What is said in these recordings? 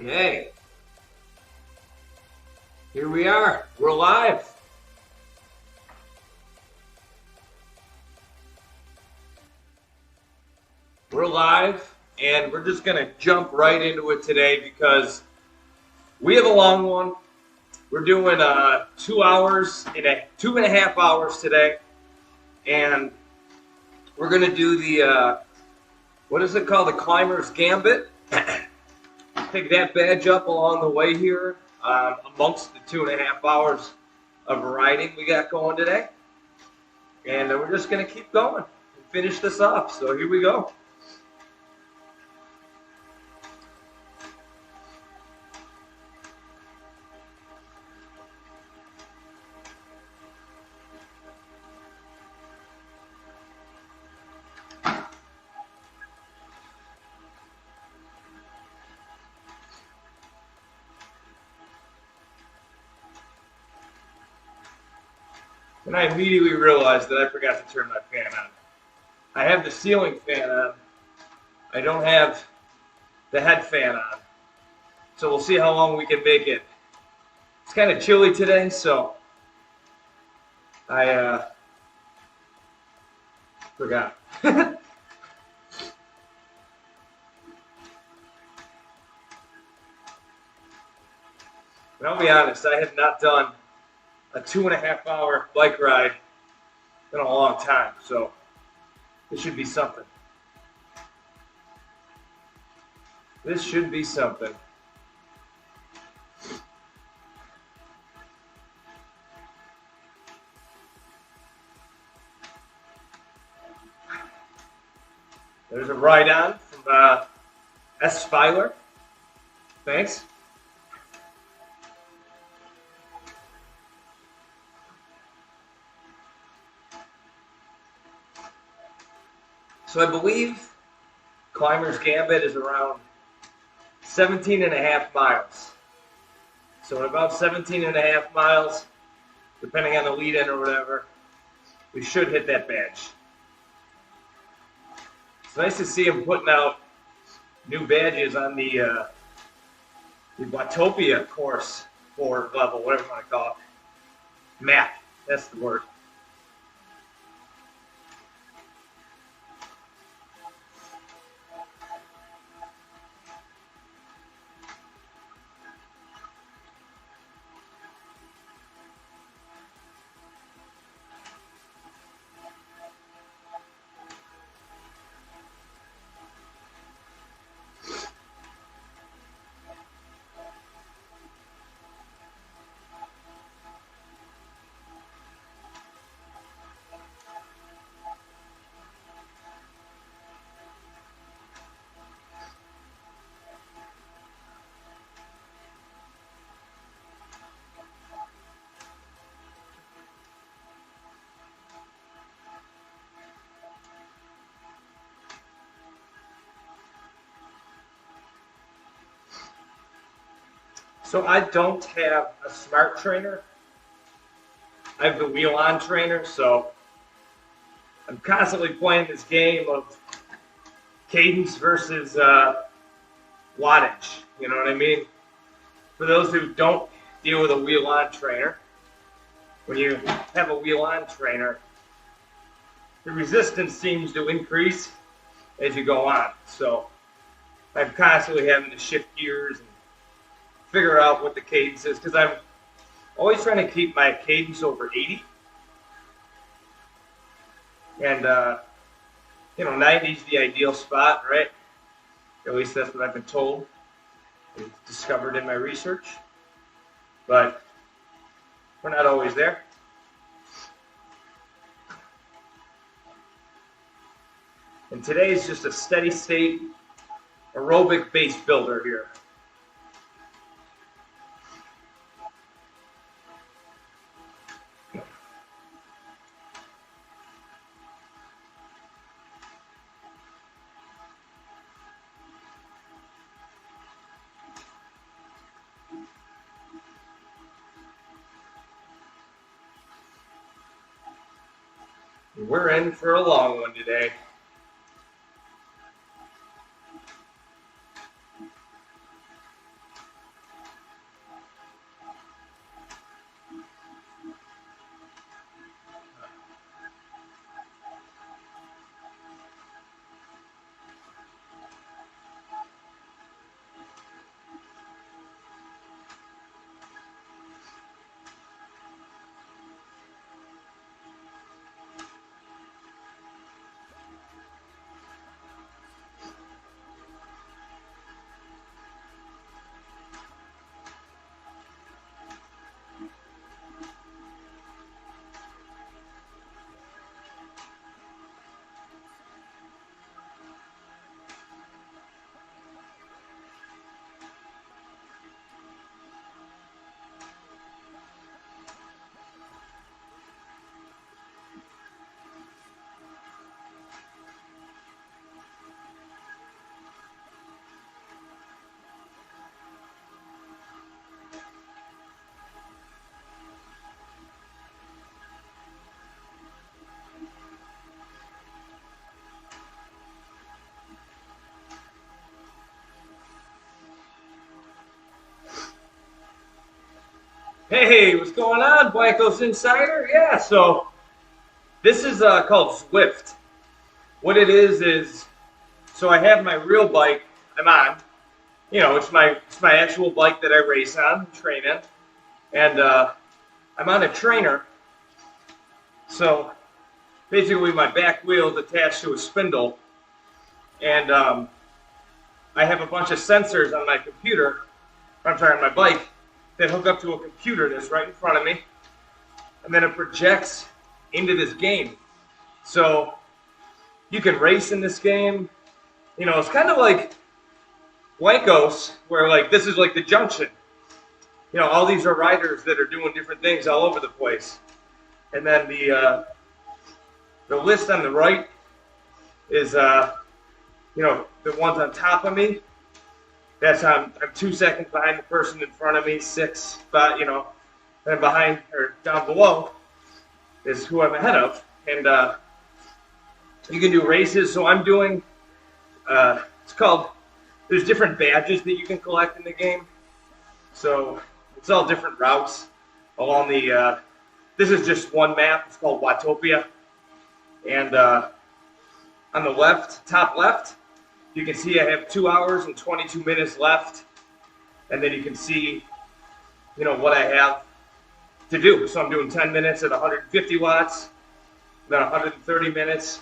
Okay, here we are. We're live. We're live, and we're just going to jump right into it today because we have a long one. We're doing 2 hours and 2.5 hours today, and we're going to do the what is it called? The Climber's Gambit. Pick that badge up along the way here amongst the 2.5 hours of riding we got going today. And we're just going to keep going and finish this off. So here we go. And I immediately realized that I forgot to turn my fan on. I have the ceiling fan on. I don't have the head fan on. So we'll see how long we can make it. It's kind of chilly today, so I forgot. But I'll be honest, I have not done a 2.5 hour bike ride in a long time, so this should be something. This should be something. There's a ride on from S. Filer. Thanks. So I believe Climber's Gambit is around 17.5 miles. So in about 17.5 miles, depending on the lead-in or whatever, we should hit that badge. It's nice to see him putting out new badges on the Watopia course or level, whatever you want to call it. Map, that's the word. So I don't have a smart trainer. I have the wheel-on trainer, so I'm constantly playing this game of cadence versus wattage. You know what I mean? For those who don't deal with a wheel-on trainer, when you have a wheel-on trainer, the resistance seems to increase as you go on. So I'm constantly having to shift gears and figure out what the cadence is, because I'm always trying to keep my cadence over 80. And, 90 is the ideal spot, right? At least that's what I've been told and discovered in my research. But we're not always there. And today is just a steady state aerobic base builder here. We're in for a long one today. Hey, what's going on, Blanco's Insider? Yeah, so this is called Zwift. What it is so I have my real bike I'm on. You know, it's my actual bike that I race on, train in, and I'm on a trainer. So basically, my back wheel is attached to a spindle, and I have a bunch of sensors on my computer. I'm sorry, on my bike that hook up to a computer that's right in front of me, and then it projects into this game. So you can race in this game. You know, it's kind of like Blancos, where like this is like the junction. You know, all these are riders that are doing different things all over the place. And then the list on the right is you know, the ones on top of me. That's I'm 2 seconds behind the person in front of me, 6, but you know, then behind or down below is who I'm ahead of, and you can do races. So I'm doing it's called. There's different badges that you can collect in the game. So it's all different routes along the. This is just one map. It's called Watopia, and on the left, top left, you can see I have 2 hours and 22 minutes left, and then you can see, you know, what I have to do. So I'm doing 10 minutes at 150 watts, then 130 minutes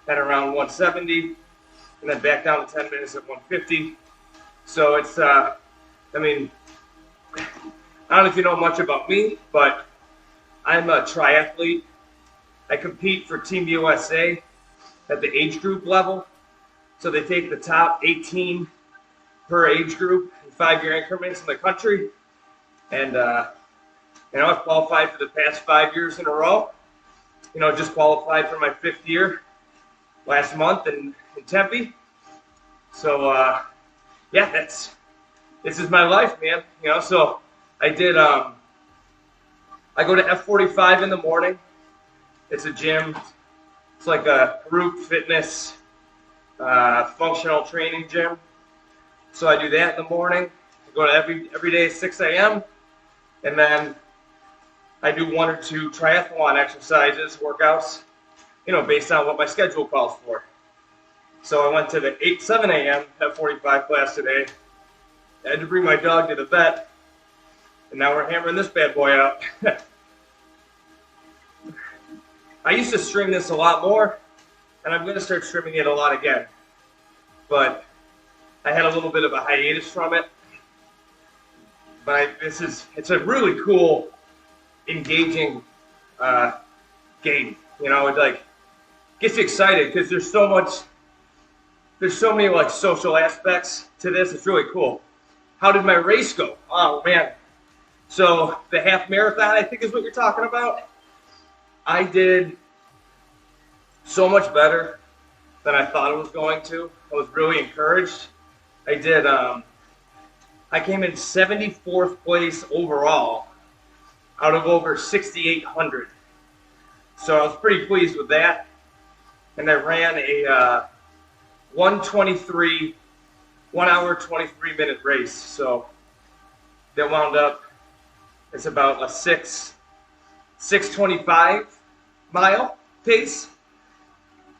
at around 170, and then back down to 10 minutes at 150. So it's, I mean, I don't know if you know much about me, but I'm a triathlete. I compete for Team USA at the age group level. So they take the top 18 per age group in 5-year increments in the country. And, you know, I've qualified for the past 5 years in a row. You know, just qualified for my 5th year last month in Tempe. So, yeah, this is my life, man. You know, so I did, I go to F45 in the morning. It's a gym. It's like a group fitness, functional training gym. So I do that in the morning. I go to every day at 6 a.m. And then I do 1 or 2 triathlon exercises, workouts, you know, based on what my schedule calls for. So I went to the 7 a.m. F45 class today. I had to bring my dog to the vet, and now we're hammering this bad boy out. I used to stream this a lot more, and I'm going to start streaming it a lot again. But I had a little bit of a hiatus from it. But it's a really cool, engaging game. You know, it like gets you excited because there's so many like social aspects to this. It's really cool. How did my race go? Oh man. So the half marathon, I think, is what you're talking about. I did so much better than I thought I was going to. I was really encouraged. I did, I came in 74th place overall out of over 6,800. So I was pretty pleased with that. And I ran a 1 hour, 23 minute race. So that wound up, it's about a 6:25 mile pace.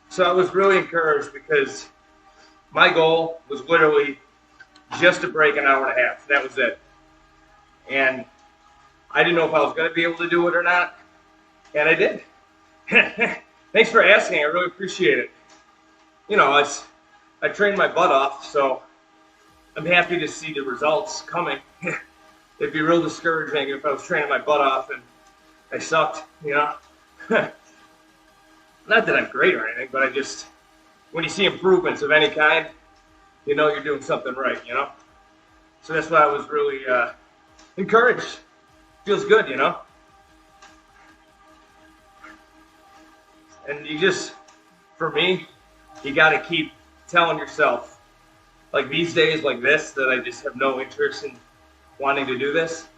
So I was really encouraged because my goal was literally just to break an hour and a half. That was it. And I didn't know if I was going to be able to do it or not. And I did. Thanks for asking. I really appreciate it. You know, I trained my butt off, so I'm happy to see the results coming. It'd be real discouraging if I was training my butt off and I sucked, you know. Not that I'm great or anything, but when you see improvements of any kind, you know you're doing something right, you know. So that's why I was really encouraged. Feels good, you know. And for me, you got to keep telling yourself, like these days like this, that I just have no interest in wanting to do this.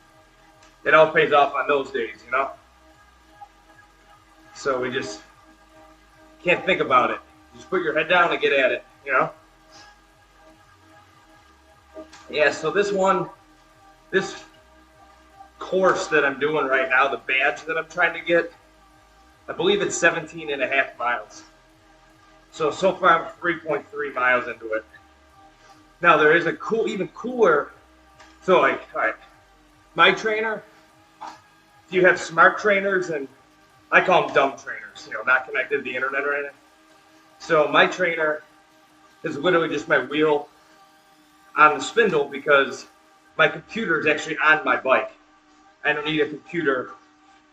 It all pays off on those days, you know. So we just can't think about it. Just put your head down and get at it, you know. Yeah, so this course that I'm doing right now, the badge that I'm trying to get, I believe it's 17.5 miles. So far I'm 3.3 miles into it. Now there is a even cooler, so like, all right, my trainer, if you have smart trainers, and I call them dumb trainers, not connected to the internet or anything. So my trainer is literally just my wheel on the spindle because my computer is actually on my bike. I don't need a computer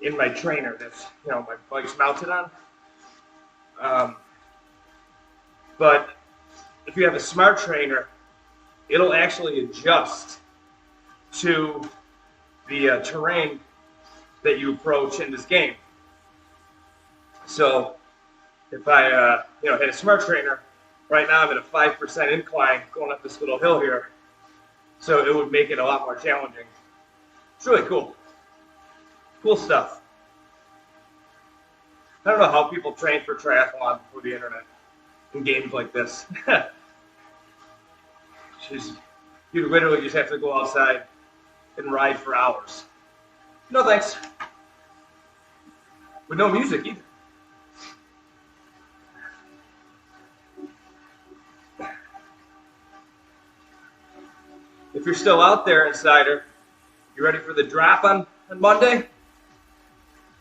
in my trainer that's, my bike's mounted on. But if you have a smart trainer, it'll actually adjust to the terrain that you approach in this game. So if I, had a smart trainer, right now I'm at a 5% incline going up this little hill here. So it would make it a lot more challenging. It's really cool. Cool stuff. I don't know how people train for triathlon before the internet in games like this. You literally just have to go outside and ride for hours. No thanks. With no music either. If you're still out there, Insider, you ready for the drop on Monday?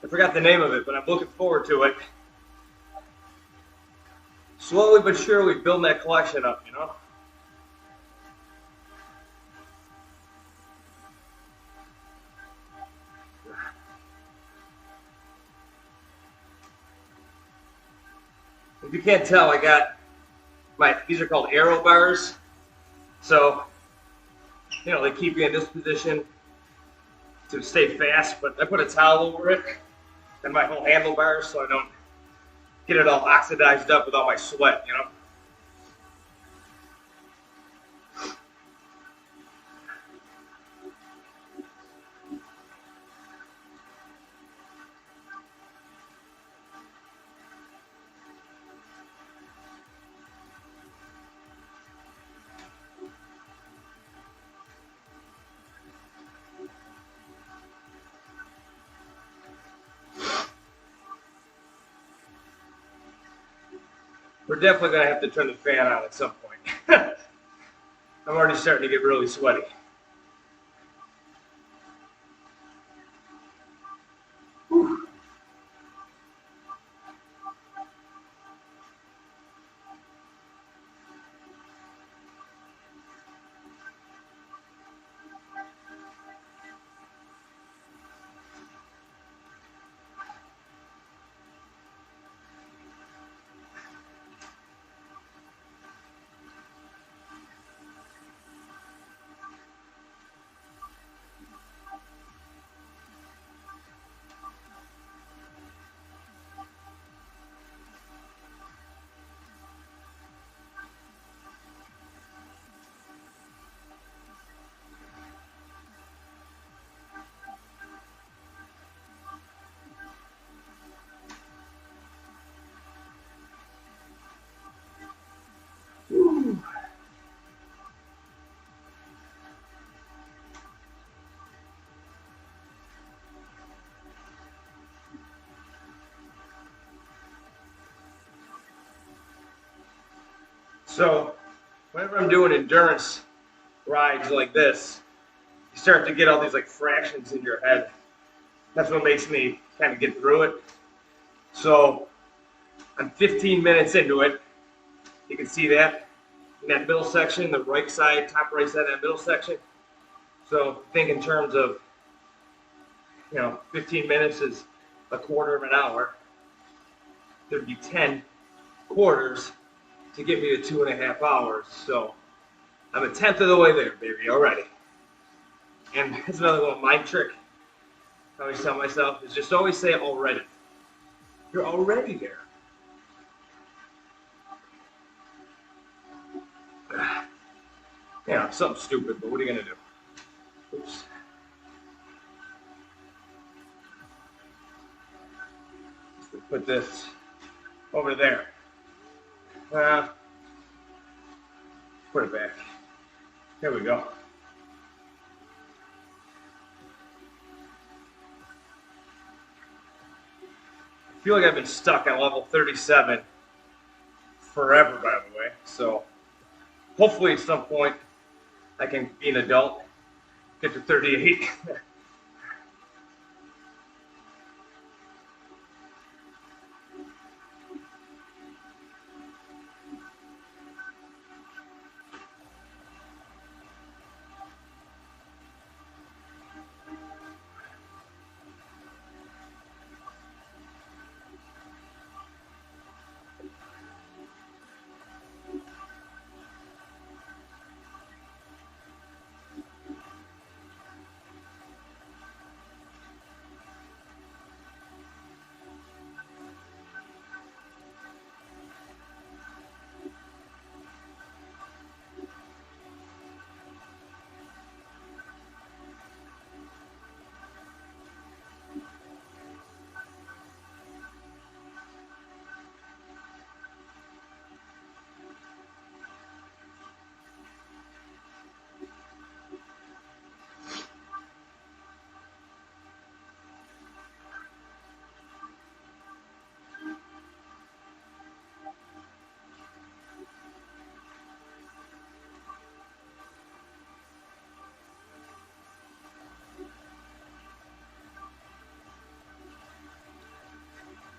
I forgot the name of it, but I'm looking forward to it. Slowly but surely building that collection up, If you can't tell, I got these are called aero bars. So, they keep you in this position to stay fast, but I put a towel over it and my whole handlebars so I don't get it all oxidized up with all my sweat, We're definitely going to have to turn the fan on at some point. I'm already starting to get really sweaty. Whew. So, whenever I'm doing endurance rides like this, you start to get all these fractions in your head. That's what makes me kind of get through it. So, I'm 15 minutes into it. You can see that in that middle section, the right side, top right side of that middle section. So, think in terms of, 15 minutes is a quarter of an hour. There'd be 10 quarters to get me to 2.5 hours. So I'm a tenth of the way there, baby, already. And that's another little mind trick I always tell myself is just always say already. You're already there. Something stupid, but what are you going to do? Oops. Let's put this over there. Put it back. There we go. feel like I've been stuck on level 37 forever, by the way. So hopefully at some point I can be an adult, get to 38.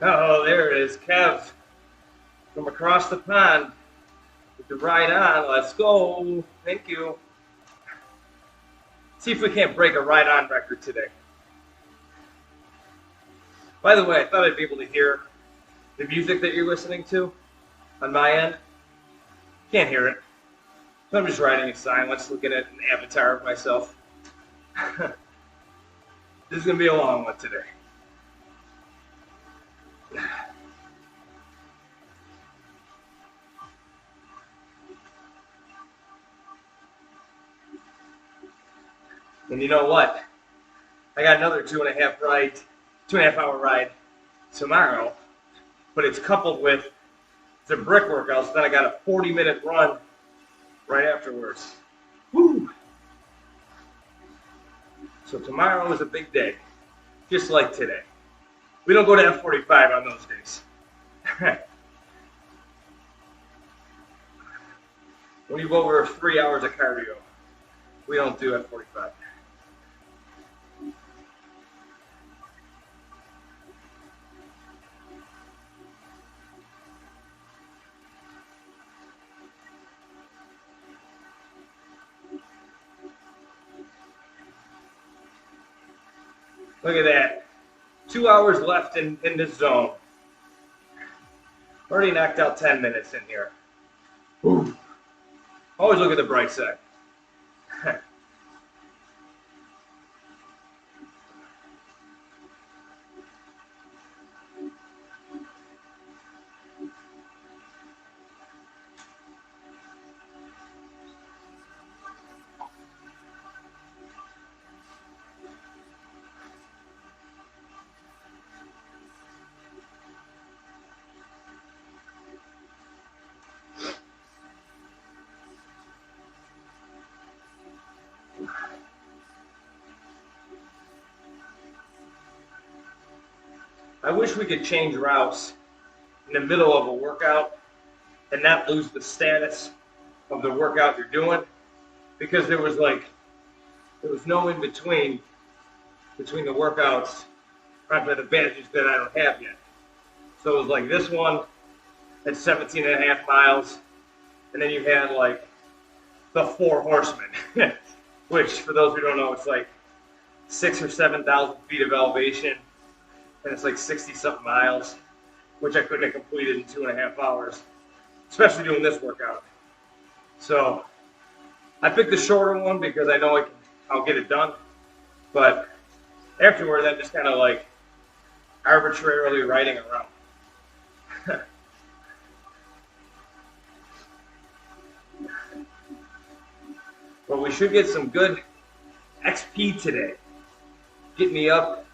Oh, there it is, Kev from across the pond with the ride on. Let's go. Thank you. See if we can't break a ride on record today. By the way, I thought I'd be able to hear the music that you're listening to on my end. Can't hear it. So I'm just riding in silence, looking at an avatar of myself. This is going to be a long one today. And you know what? I got another 2.5 hour ride tomorrow, but it's coupled with some brick workouts. Then I got a 40-minute run right afterwards. Woo! So tomorrow is a big day, just like today. We don't go to F45 on those days. When you go over 3 hours of cardio, we don't do F45. Look at that. 2 hours left in this zone. Already knocked out 10 minutes in here. Ooh. Always look at the bright side. I wish we could change routes in the middle of a workout and not lose the status of the workout you're doing, because there was no in between the workouts after the badges that I don't have yet. So it was like this one at 17.5 miles, and then you had like the 4 horsemen, which for those who don't know, it's like 6,000 or 7,000 feet of elevation. And it's like 60-something miles, which I couldn't have completed in 2.5 hours, especially doing this workout. So I picked the shorter one because I know I'll get it done. But afterward, I'm just kind of like arbitrarily riding around. But we should get some good XP today. Get me up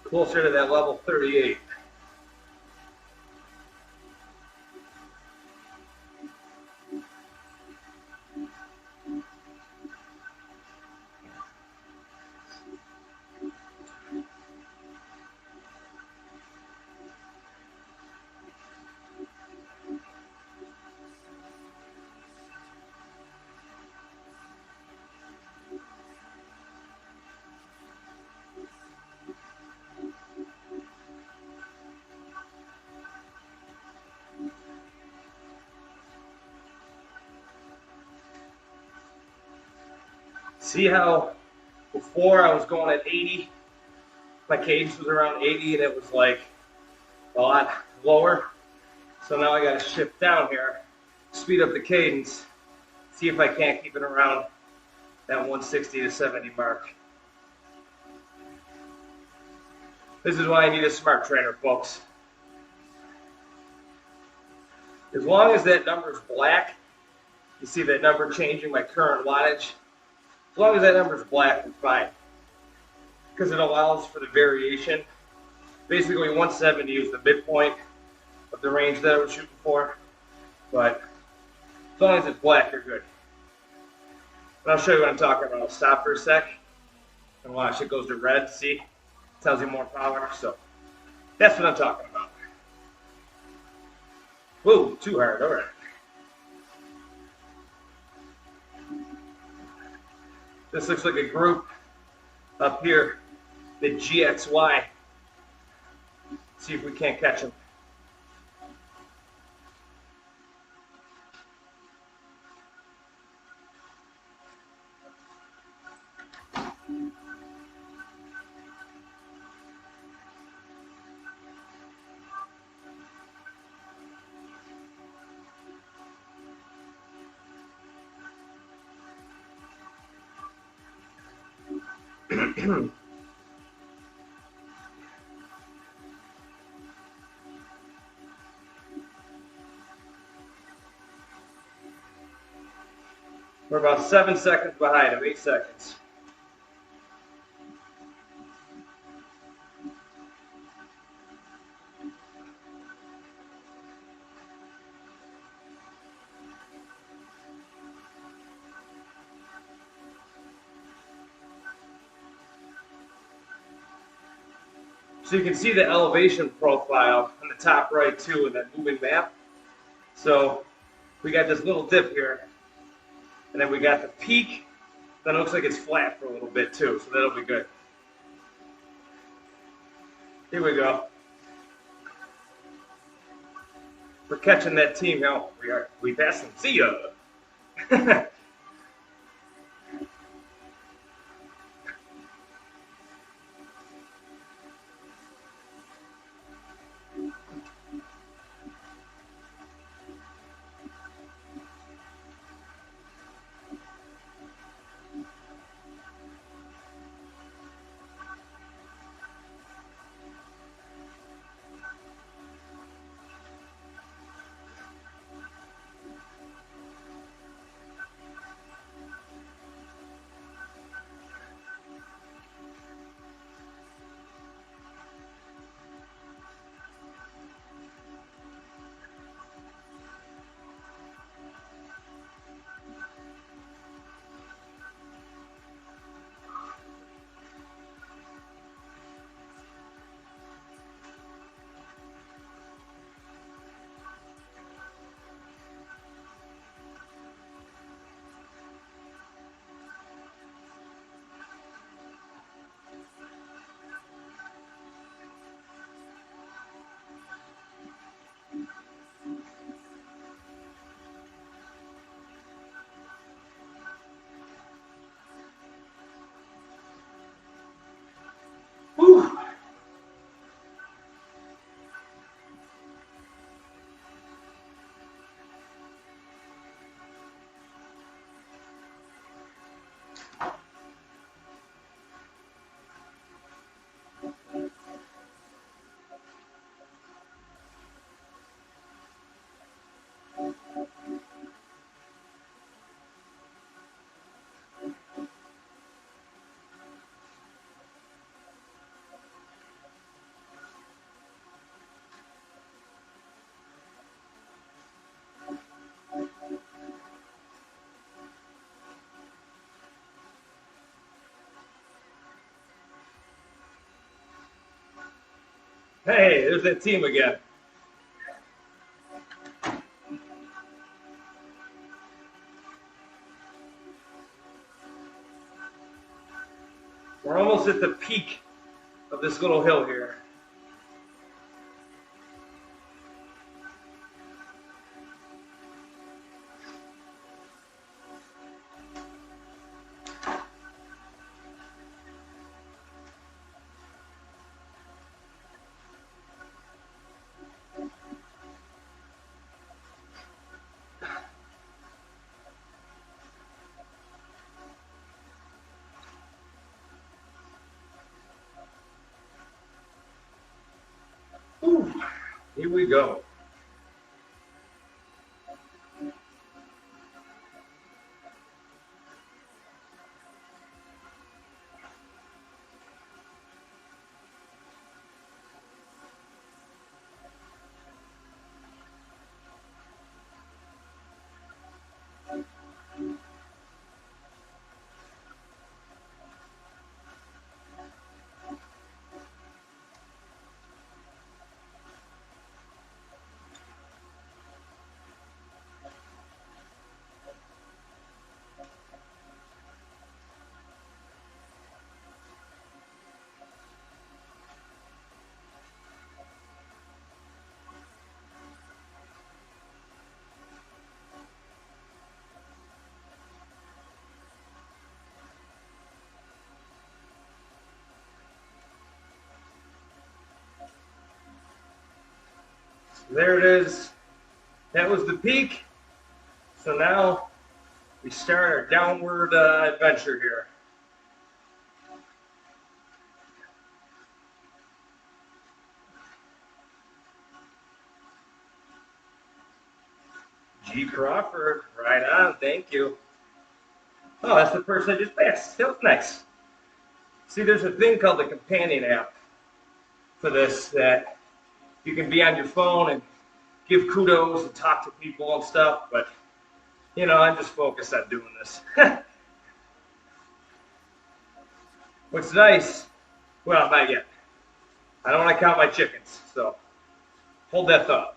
closer to that level 38. See how before I was going at 80, my cadence was around 80 and it was like a lot lower. So now I got to shift down here, speed up the cadence, see if I can't keep it around that 160 to 70 mark. This is why I need a smart trainer, folks. As long as that number is black, you see that number changing my current wattage. As long as that number is black, we're fine. Because it allows for the variation. Basically, 170 is the midpoint of the range that I was shooting for. But as long as it's black, you're good. And I'll show you what I'm talking about. I'll stop for a sec and watch. It goes to red. See? It tells you more power. So that's what I'm talking about. Whoa, too hard. All right. This looks like a group up here, the GXY. See if we can't catch them. We're about 7 seconds behind him, 8 seconds. So you can see the elevation profile on the top right too in that moving map. So we got this little dip here, and then we got the peak. Then it looks like it's flat for a little bit too, so that'll be good. Here we go. We're catching that team now. We passed them. See ya. Whew. Hey, there's that team again. We're almost at the peak of this little hill here. Here we go. There it is. That was the peak. So now we start our downward adventure here. G. Crawford, right on, thank you. Oh, that's the person I just passed. That was nice. See, there's a thing called the companion app for this that you can be on your phone and give kudos and talk to people and stuff, but you know, I'm just focused on doing this. What's nice, well, not yet. I don't want to count my chickens, so hold that thought.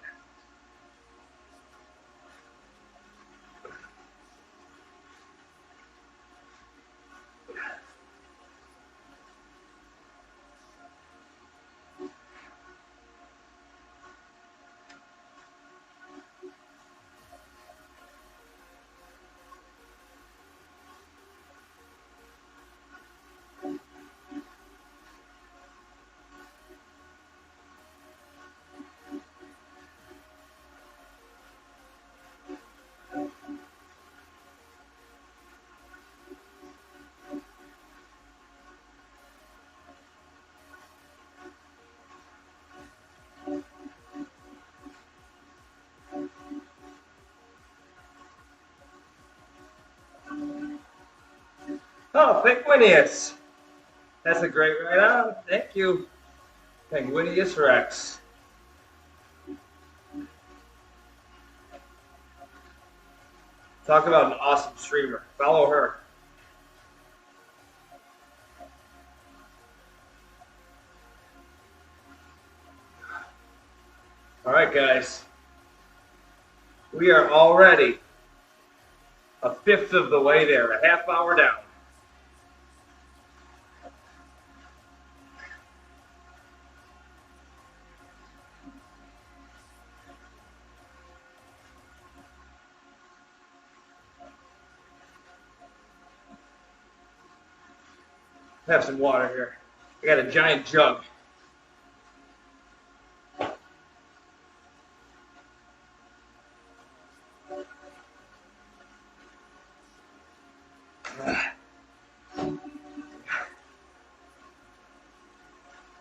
Oh, Penguinius. That's a great right on. Thank you. Penguinius Rex. Talk about an awesome streamer. Follow her. All right, guys. We are already a fifth of the way there, a half hour down. Have some water here. I got a giant jug.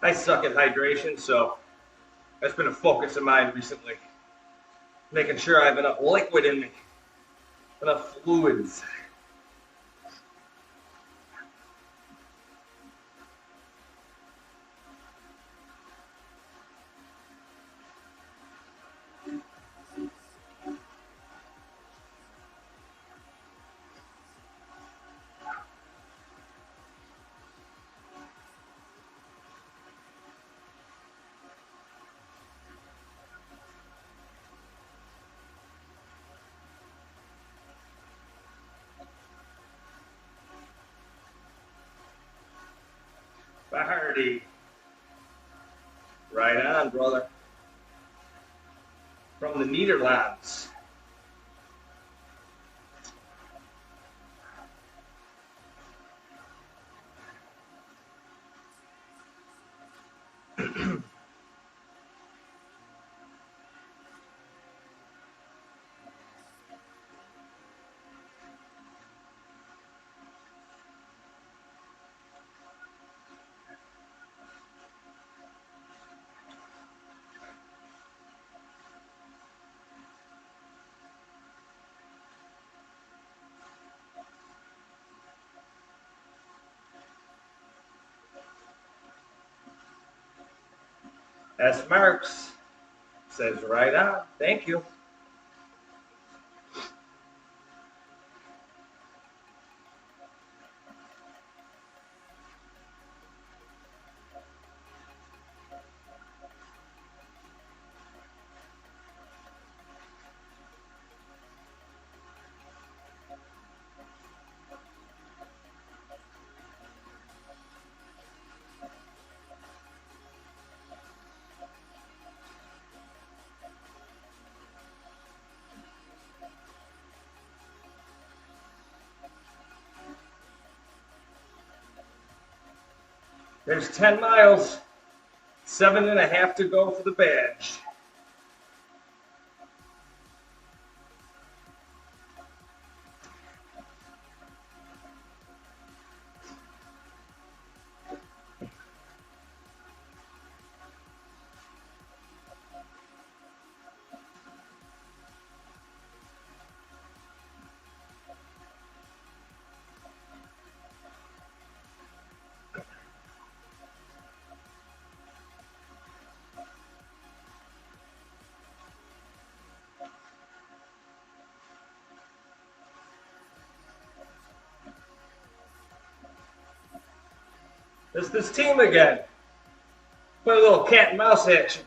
I suck at hydration, so that's been a focus of mine recently. Making sure I have enough liquid in me, enough fluids. Hardy. Right on, brother. From the Netherlands. S. Marks says right on. Thank you. There's 10 miles, 7.5 to go for the badge. It's this team again. Play a little cat and mouse action.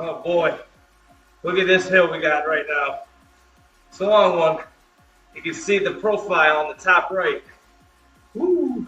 Oh boy, look at this hill we got right now. It's a long one. You can see the profile on the top right. Woo.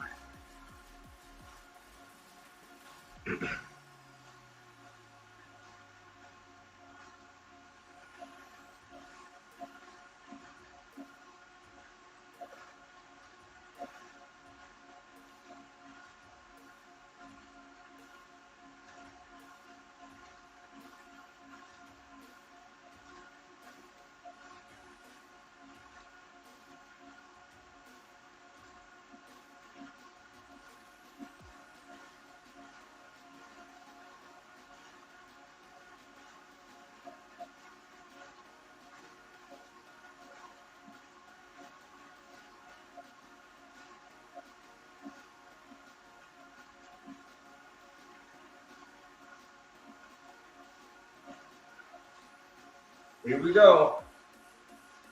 Here we go.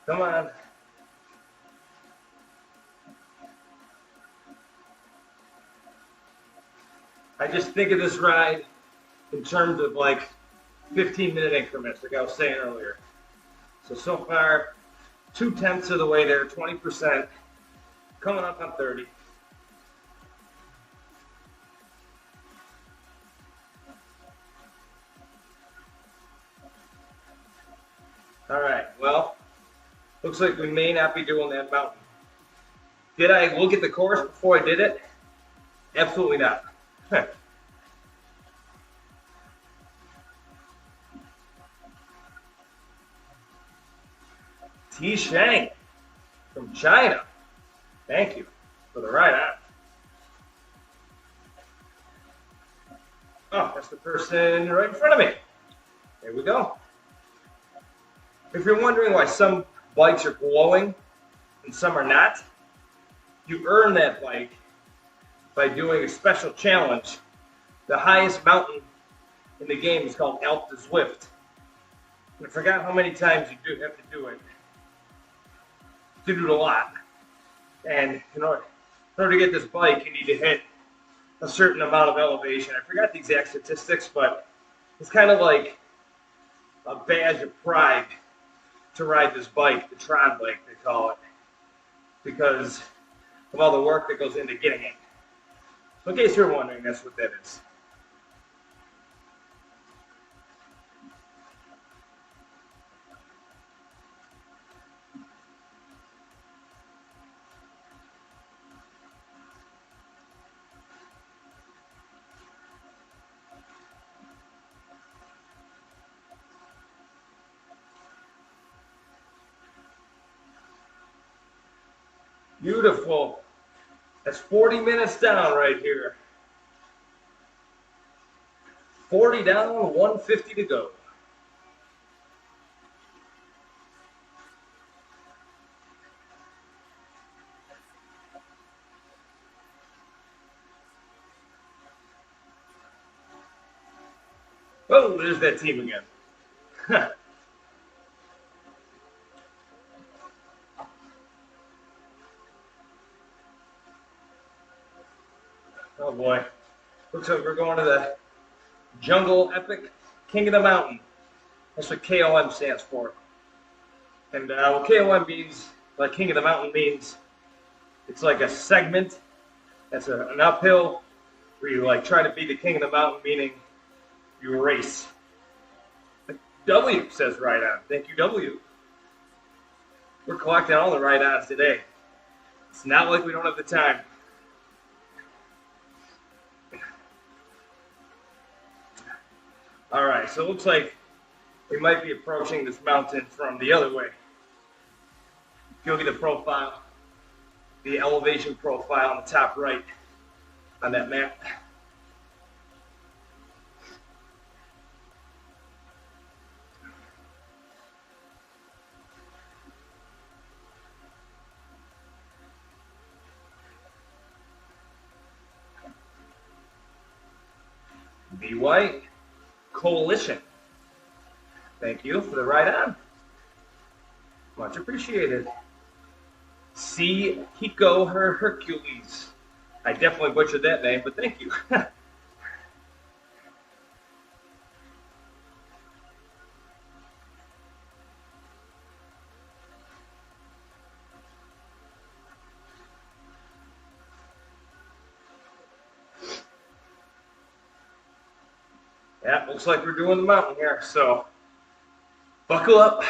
Come on. I just think of this ride in terms of like 15-minute increments, like I was saying earlier. So far, 2/10 of the way there, 20%, coming up on 30. All right, well, looks like we may not be doing that mountain. Did I look at the course before I did it? Absolutely not. T. Shang from China. Thank you for the ride on. Oh, that's the person right in front of me. There we go. If you're wondering why some bikes are glowing and some are not, you earn that bike by doing a special challenge. The highest mountain in the game is called Zwift. And I forgot how many times you do have to do it. You do it a lot. And in order to get this bike, you need to hit a certain amount of elevation. I forgot the exact statistics, but it's kind of like a badge of pride to ride this bike, the Tron bike they call it, because of all the work that goes into getting it. So in case you're wondering, that's what that is. Beautiful. That's 40 minutes down right here. 40 down, 150 to go. Oh, there's that team again. Oh boy. Looks like we're going to the Jungle Epic King of the Mountain. That's what KOM stands for. And what KOM means, like King of the Mountain means, it's like a segment that's an uphill where you like try to be the king of the mountain, meaning you race. W says ride on. Thank you, W. We're collecting all the ride ons today. It's not like we don't have the time. All right, so it looks like we might be approaching this mountain from the other way. If you look at the profile, the elevation profile on the top right on that map. Be White Coalition. Thank you for the ride on. Much appreciated. C. Hiko Her Hercules. I definitely butchered that name, but thank you. Yeah, looks like we're doing the mountain here, so buckle up.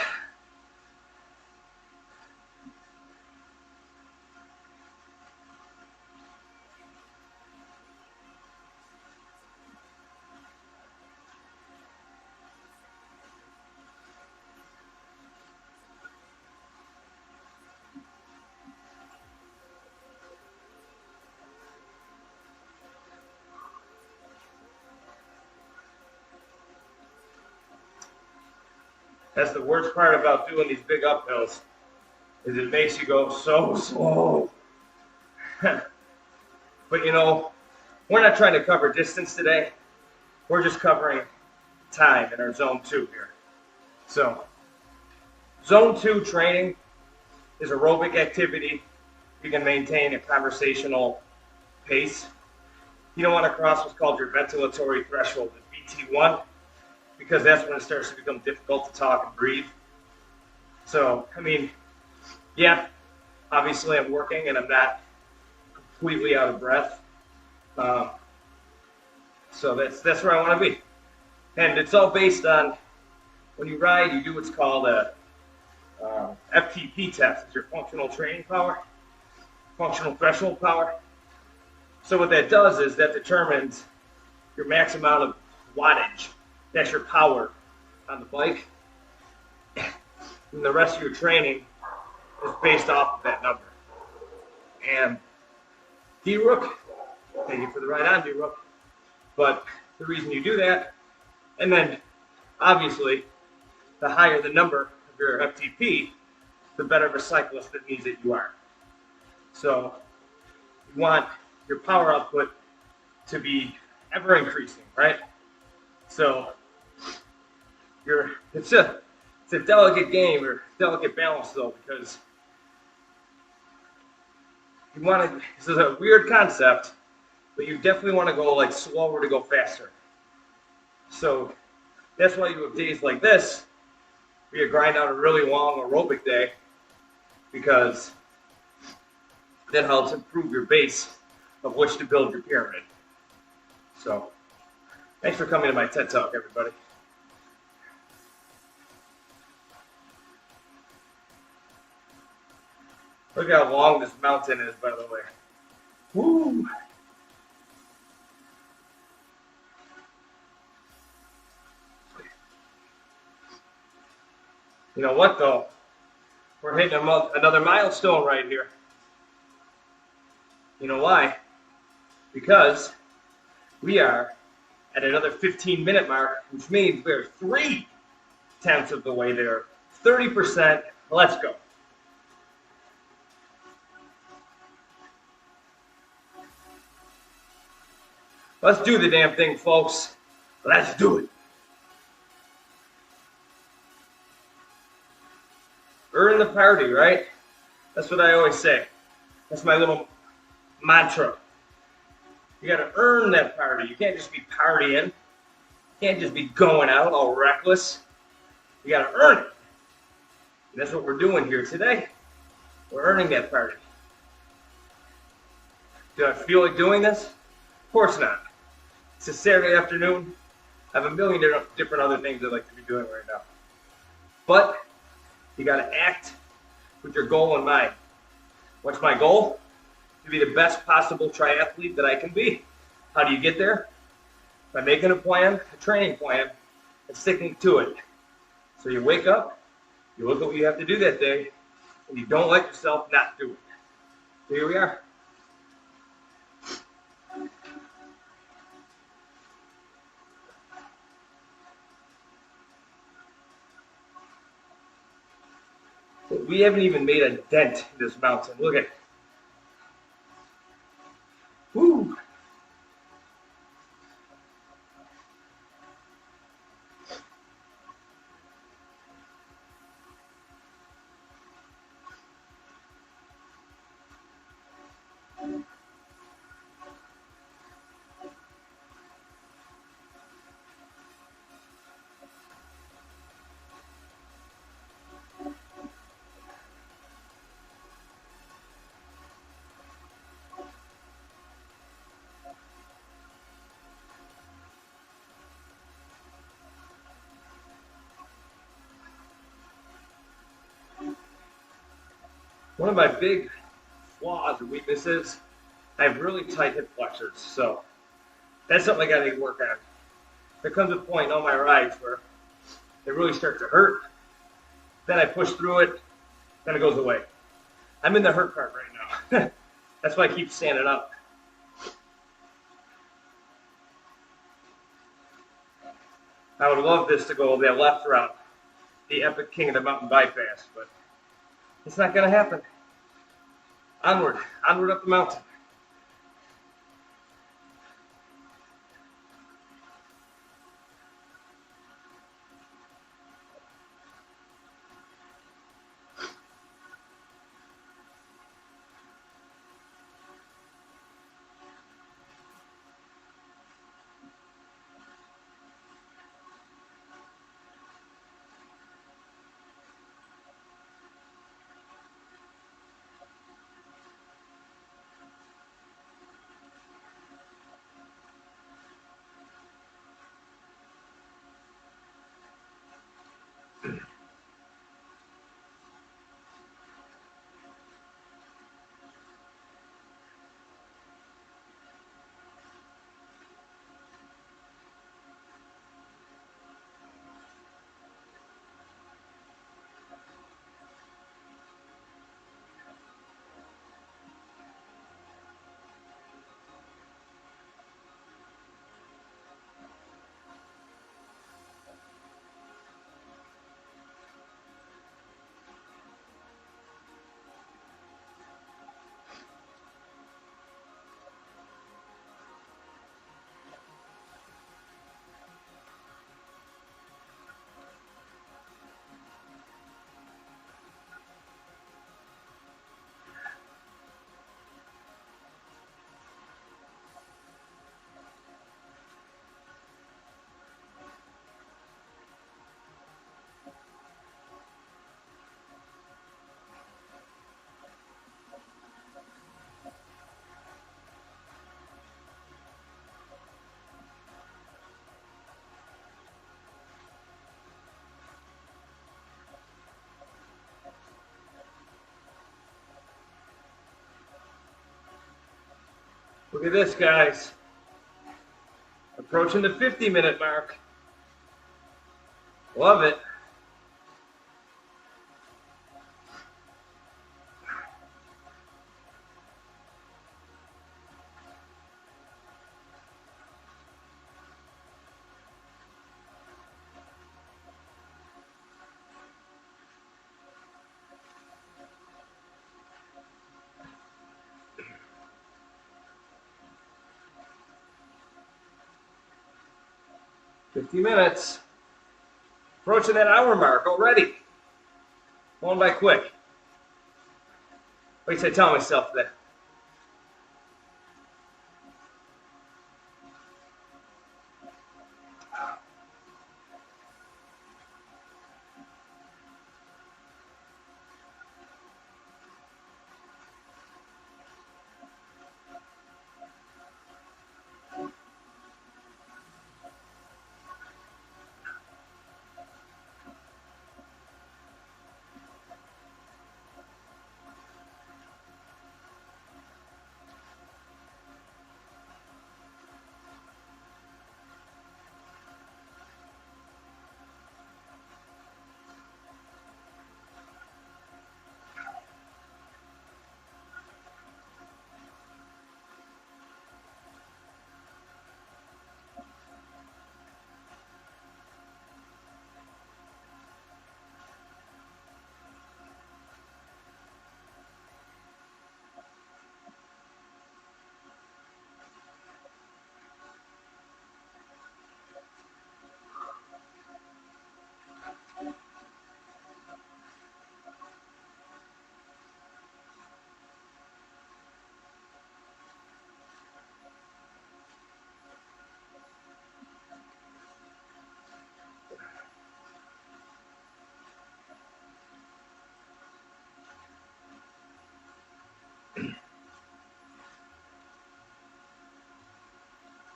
That's the worst part about doing these big uphills, is it makes you go so slow. But you know, we're not trying to cover distance today. We're just covering time in our zone 2 here. So Zone 2 training is aerobic activity. You can maintain a conversational pace. You don't want to cross what's called your ventilatory threshold, the VT1, because that's when it starts to become difficult to talk and breathe. So, I mean, yeah, obviously I'm working and I'm not completely out of breath. So that's where I want to be. And it's all based on, when you ride, you do what's called a FTP test. It's your functional training power, functional threshold power. So what that does is that determines your max amount of wattage. That's your power on the bike. And the rest of your training is based off of that number. And D-Rook, thank you for the ride on, D-Rook. But the reason you do that, and then obviously the higher the number of your FTP, the better of a cyclist it means that you are. So you want your power output to be ever increasing, right? So it's a delicate game, or delicate balance though, because you want to, this is a weird concept, but you definitely want to go like slower to go faster. So that's why you have days like this where you grind out a really long aerobic day, because that helps improve your base of which to build your pyramid. So thanks for coming to my TED Talk, everybody. Look how long this mountain is, by the way. Woo! You know what, though? We're hitting another milestone right here. You know why? Because we are at another 15-minute mark, which means we're 3/10 of the way there. 30%. Let's go. Let's do the damn thing, folks. Let's do it. Earn the party, right? That's what I always say. That's my little mantra. You got to earn that party. You can't just be partying. You can't just be going out all reckless. You got to earn it. And that's what we're doing here today. We're earning that party. Do I feel like doing this? Of course not. It's a Saturday afternoon. I have a million different other things I'd like to be doing right now. But you got to act with your goal in mind. What's my goal? To be the best possible triathlete that I can be. How do you get there? By making a plan, a training plan, and sticking to it. So you wake up, you look at what you have to do that day, and you don't let yourself not do it. So here we are. We haven't even made a dent in this mountain. Look at it. Woo! One of my big flaws or weaknesses, I have really tight hip flexors, so that's something I gotta work on. There comes a point in all my rides where they really start to hurt, then I push through it, then it goes away. I'm in the hurt part right now. That's why I keep standing up. I would love this to go that left route, the epic king of the mountain bypass, but it's not going to happen. Onward up the mountain. Look at this, guys. Approaching the 50-minute mark. Love it. $50. Approaching that hour mark already. Going by quick. Wait till I tell myself that.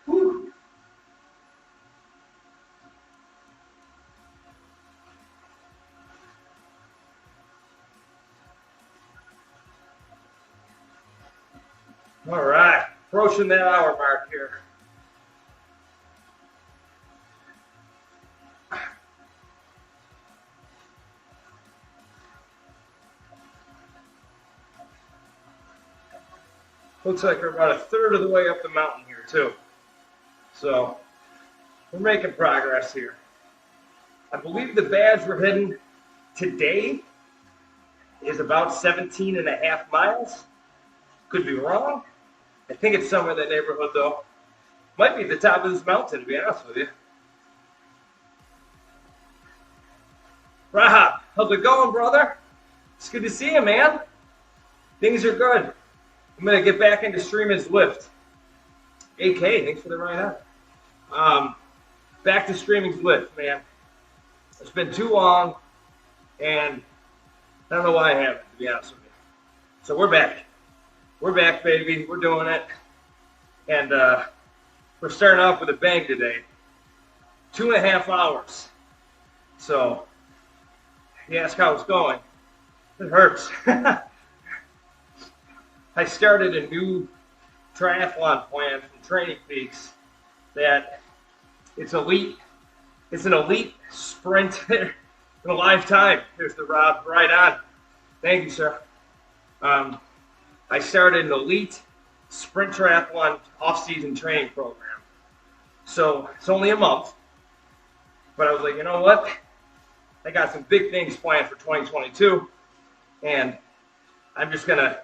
Whew. All right, approaching that hour mark here. Looks like we're about a third of the way up the mountain here too. So we're making progress here. I believe the badge we're heading today is about 17 and a half miles. Could be wrong. I think it's somewhere in that neighborhood though. Might be at the top of this mountain, to be honest with you. Rahab, how's it going, brother? It's good to see you, man. Things are good. I'm going to get back into streaming Zwift. AK, thanks for the ride out. Back to streaming Zwift, man. It's been too long, and I don't know why I haven't, to be honest with you. So we're back. We're back, baby. We're doing it. And we're starting off with a bang today. 2.5 hours. So You ask how it's going. It hurts. I started a new triathlon plan from Training Peaks that it's elite. It's an elite sprint in a lifetime. There's the Rob right on. Thank you, sir. I started an elite sprint triathlon off-season training program. So it's only a month, but I was like, you know what? I got some big things planned for 2022, and I'm just gonna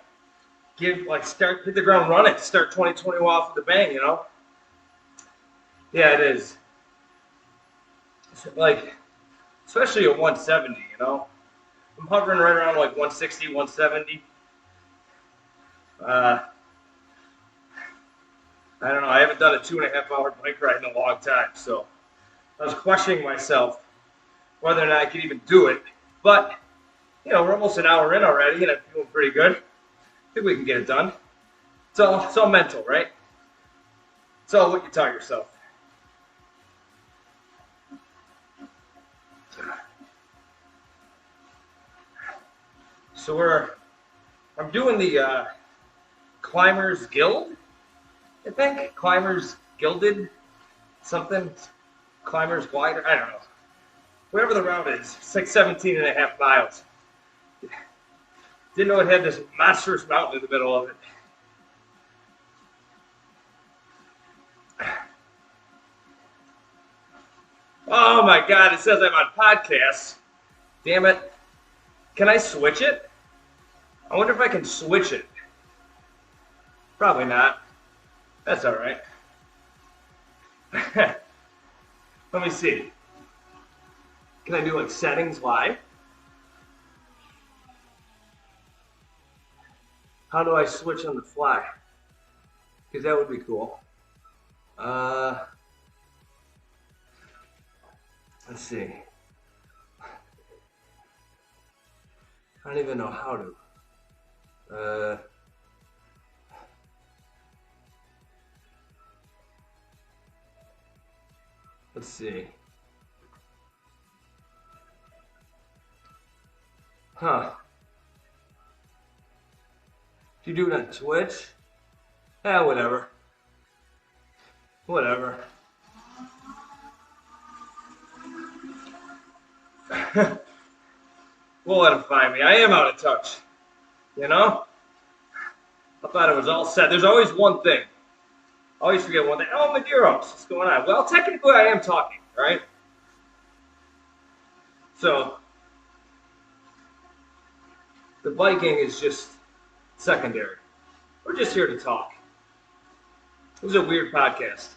hit the ground running, start 2020 off with a bang, you know? Yeah, it is. Like, especially at 170, you know? I'm hovering right around like 160, 170. I don't know. I haven't done a 2.5-hour bike ride in a long time, so I was questioning myself whether or not I could even do it. But, you know, we're almost an hour in already, and I'm feeling pretty good. I think we can get it done. It's all mental, right? It's all what you tell yourself. So I'm doing the Climbers Guild, I think. Climbers Gilded, something. Climbers Glider, I don't know. Whatever the route is, it's like 17.5 miles. Didn't know it had this monstrous mountain in the middle of it. Oh my God, it says I'm on podcasts. Damn it. Can I switch it? I wonder if I can switch it. Probably not. That's all right. Let me see. Can I do like settings live? How do I switch on the fly? Because that would be cool. Let's see. I don't even know how to. Let's see. Huh. Do you do it on Twitch? Yeah, whatever. Whatever. We'll let him find me. I am out of touch. You know? I thought it was all set. There's always one thing. I always forget one thing. Oh, Maduros, what's going on? Well, technically I am talking, right? So, the biking is just secondary. We're just here to talk. It was a weird podcast.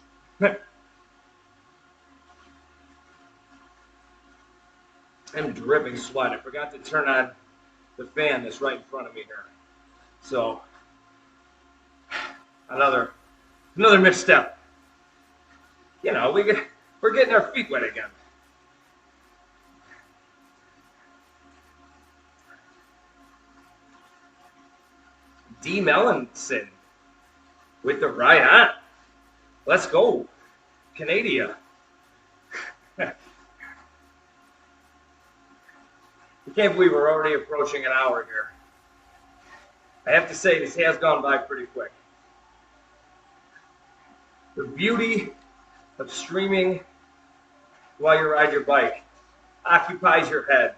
I'm dripping sweat. I forgot to turn on the fan that's right in front of me here. So, another misstep. You know, we're getting our feet wet again. D. Mellinson with the right on. Let's go, Canada. I can't believe we're already approaching an hour here. I have to say, this has gone by pretty quick. The beauty of streaming while you ride your bike occupies your head.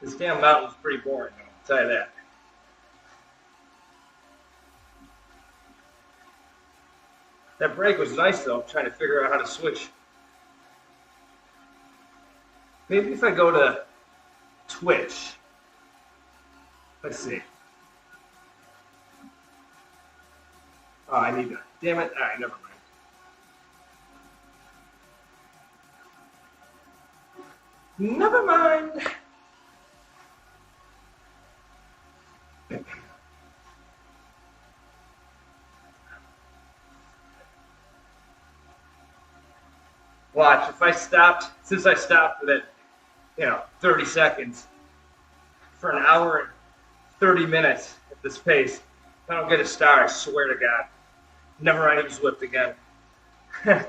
This damn mountain's pretty boring, I'll tell you that. That break was nice, though. I'm trying to figure out how to switch. Maybe if I go to Twitch. Let's see. Oh, I need to. Damn it. All right, never mind. Never mind. Watch, if I stopped, since I stopped with it, 30 seconds, for an hour and 30 minutes at this pace, if I don't get a star, I swear to God, Never riding Zwift again. I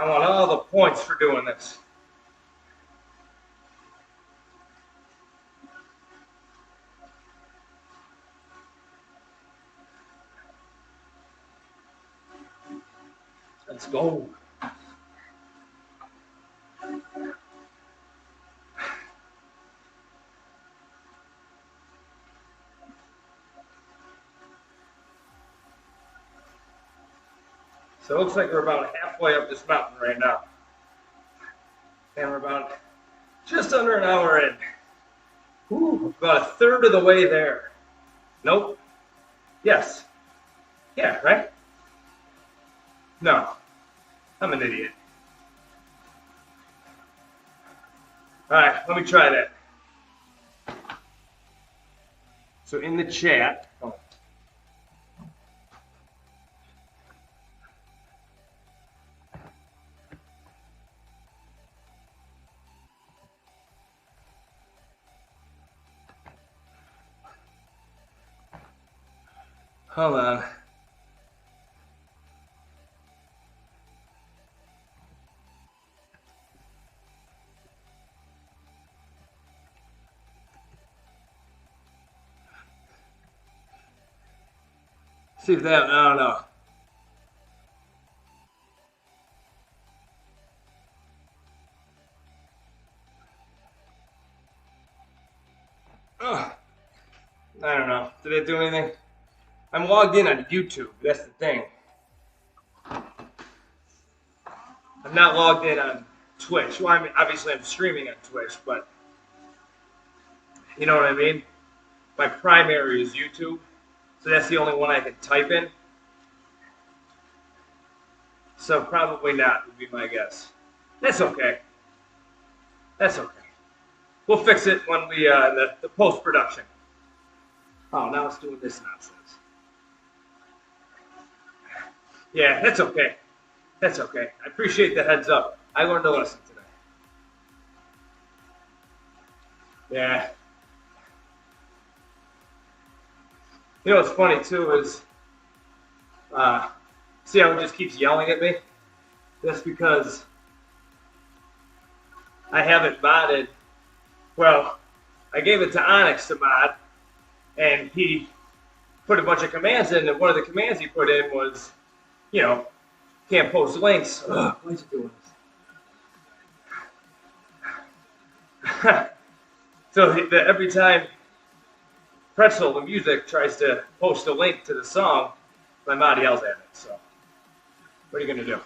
want all the points for doing this. Let's go. So it looks like we're about halfway up this mountain right now. And we're about just under an hour in. Ooh, about a third of the way there. Nope. Yes. Yeah, right? No. I'm an idiot. All right, let me try that. So in the chat, hold on. See if that, I don't know. Ugh. I don't know. Did it do anything? I'm logged in on YouTube. That's the thing. I'm not logged in on Twitch. Well, I mean, obviously I'm streaming on Twitch, but you know what I mean? My primary is YouTube, so that's the only one I can type in. So probably not would be my guess. That's okay. That's okay. We'll fix it when we, the post-production. Oh, now it's doing this nonsense. Yeah, that's okay. That's okay. I appreciate the heads up. I learned a lesson today. Yeah. You know what's funny, too, is, see how it just keeps yelling at me? That's because I haven't modded. Well, I gave it to Onyx to mod, and he put a bunch of commands in, and one of the commands he put in was, you know, can't post links. Ugh, why is he doing this? So every time Pretzel, the music, tries to post a link to the song, my mod yells at it. So, what are you going to do?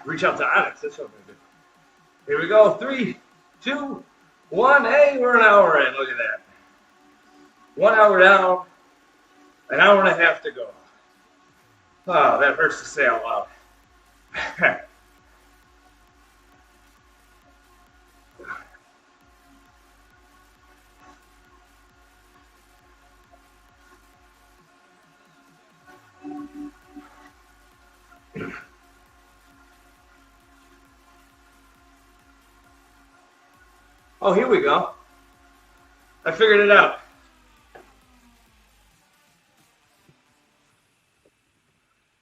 Reach out to Onyx. That's what I'm going to do. Here we go. 3, 2, 1. Hey, we're an hour in. Look at that. 1 hour down, an hour and a half to go. Oh, that hurts to say out loud. Oh, here we go. I figured it out.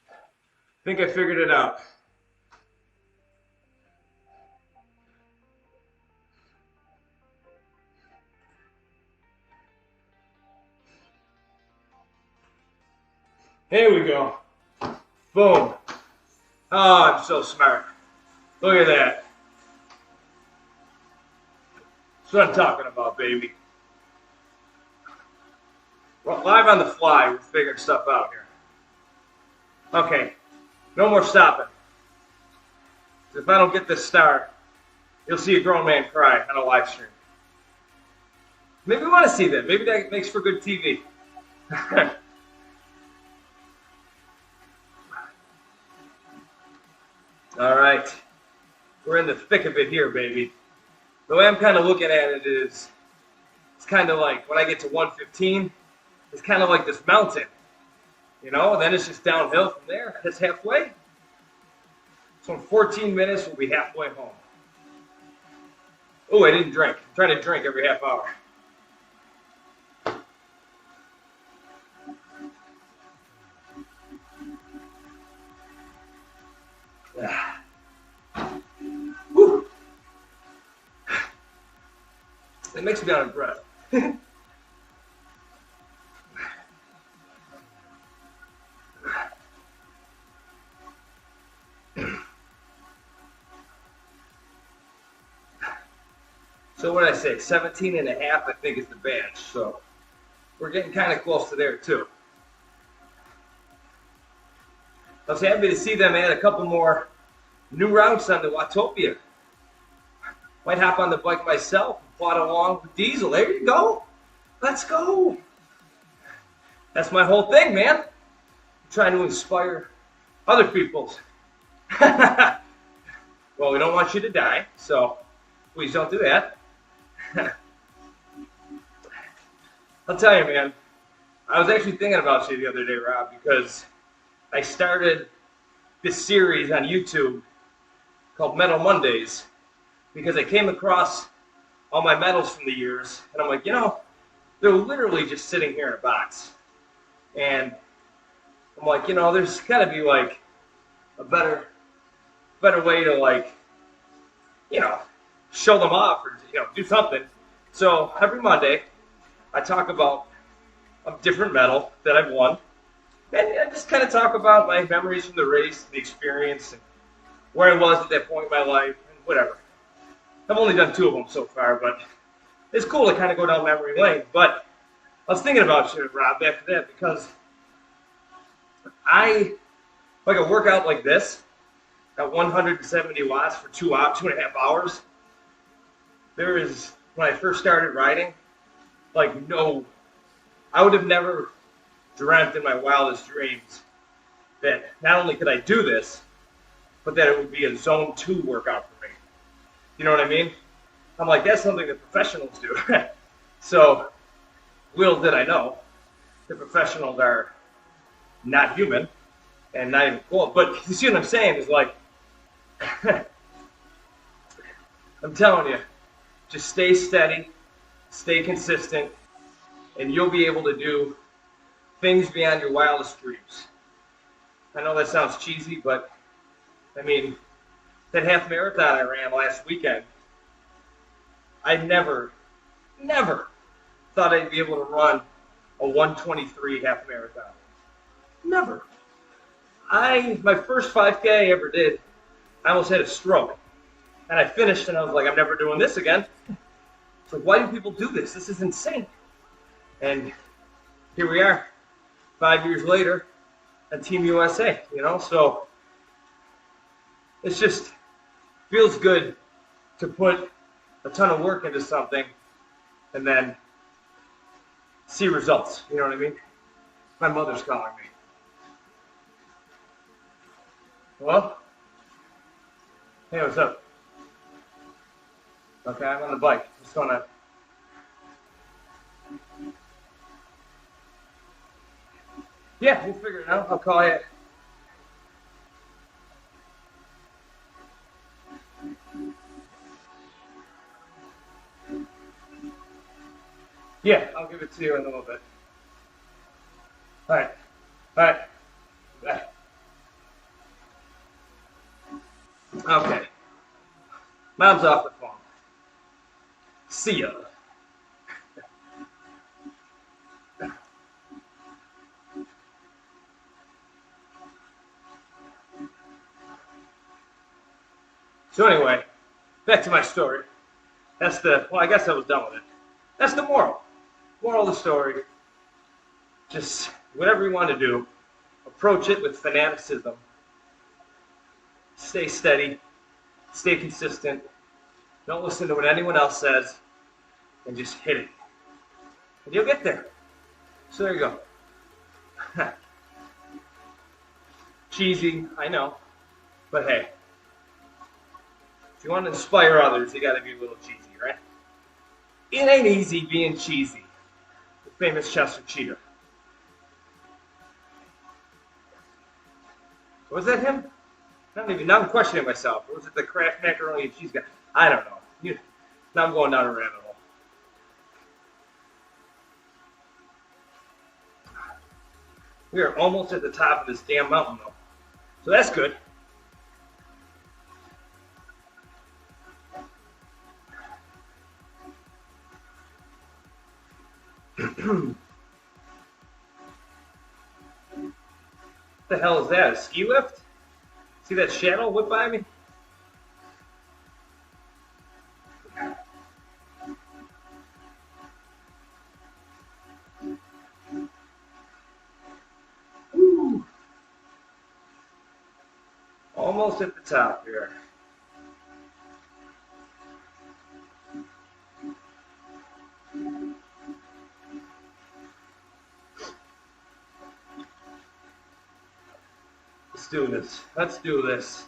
I think I figured it out. Here we go. Boom. Oh, I'm so smart. Look at that. That's what I'm talking about, baby. Well, live on the fly, we're figuring stuff out here. Okay, no more stopping. If I don't get this star, you'll see a grown man cry on a live stream. Maybe we want to see that. Maybe that makes for good TV. All right. We're in the thick of it here, baby. The way I'm kind of looking at it is, it's kind of like when I get to 115, it's kind of like this mountain, you know, and then it's just downhill from there. That's halfway. So in 14 minutes, we'll be halfway home. Oh, I didn't drink. I'm trying to drink every half hour. Whew. It makes me out of breath. So what did I say? 17 and a half, I think, is the badge. So we're getting kind of close to there, too. I was happy to see them add a couple more new routes on the Watopia. Might hop on the bike myself and plod along with Diesel. There you go. Let's go. That's my whole thing, man. I'm trying to inspire other people. Well, we don't want you to die, so please don't do that. I'll tell you, man, I was actually thinking about you the other day, Rob, because I started this series on YouTube called Medal Mondays because I came across all my medals from the years, and I'm like, you know, they're literally just sitting here in a box. And I'm like, you know, there's got to be like a better way to, like, you know, show them off or, you know, do something. So every Monday I talk about a different medal that I've won, and I just kind of talk about my memories from the race, the experience, and where I was at that point in my life, and whatever. I've only done 2 of them so far, but it's cool to kind of go down memory lane. But I was thinking about you, Rob, after that, because like a workout like this, at 170 watts for 2.5 hours, there is, when I first started riding, like, no, I would have never dreamt in my wildest dreams that not only could I do this, but that it would be a zone 2 workout for me. You know what I mean? I'm like, that's something that professionals do. So, little did I know, the professionals are not human and not even cool. But you see what I'm saying is, like, I'm telling you, just stay steady, stay consistent, and you'll be able to do things beyond your wildest dreams. I know that sounds cheesy, but I mean, that half marathon I ran last weekend, I never thought I'd be able to run a 1:23 half marathon. Never. My first 5K I ever did, I almost had a stroke. And I finished and I was like, I'm never doing this again. It's like, why do people do this? This is insane. And here we are, 5 years later, at Team USA, you know? So it's just feels good to put a ton of work into something and then see results. You know what I mean? My mother's calling me. Hello? Hey, what's up? Okay, I'm on the bike. What's going on? Yeah, we'll figure it out. I'll call you. Yeah, I'll give it to you in a little bit. All right. All right. Bye. Okay. Mom's off the phone. See ya. So anyway, back to my story. Well, I guess I was done with it. That's the moral. Moral of the story. Just whatever you want to do, approach it with fanaticism. Stay steady. Stay consistent. Don't listen to what anyone else says. And just hit it. And you'll get there. So there you go. Cheesy, I know. But hey, if you want to inspire others, you got to be a little cheesy, right? It ain't easy being cheesy. The famous Chester Cheetah. Was that him? Now I'm questioning myself. Or was it the Kraft macaroni and cheese guy? I don't know. Now I'm going down a rabbit hole. We are almost at the top of this damn mountain, though. So that's good. What the hell is that? A ski lift? See that shadow whip by me? Woo. Almost at the top here. Let's do this. Let's do this.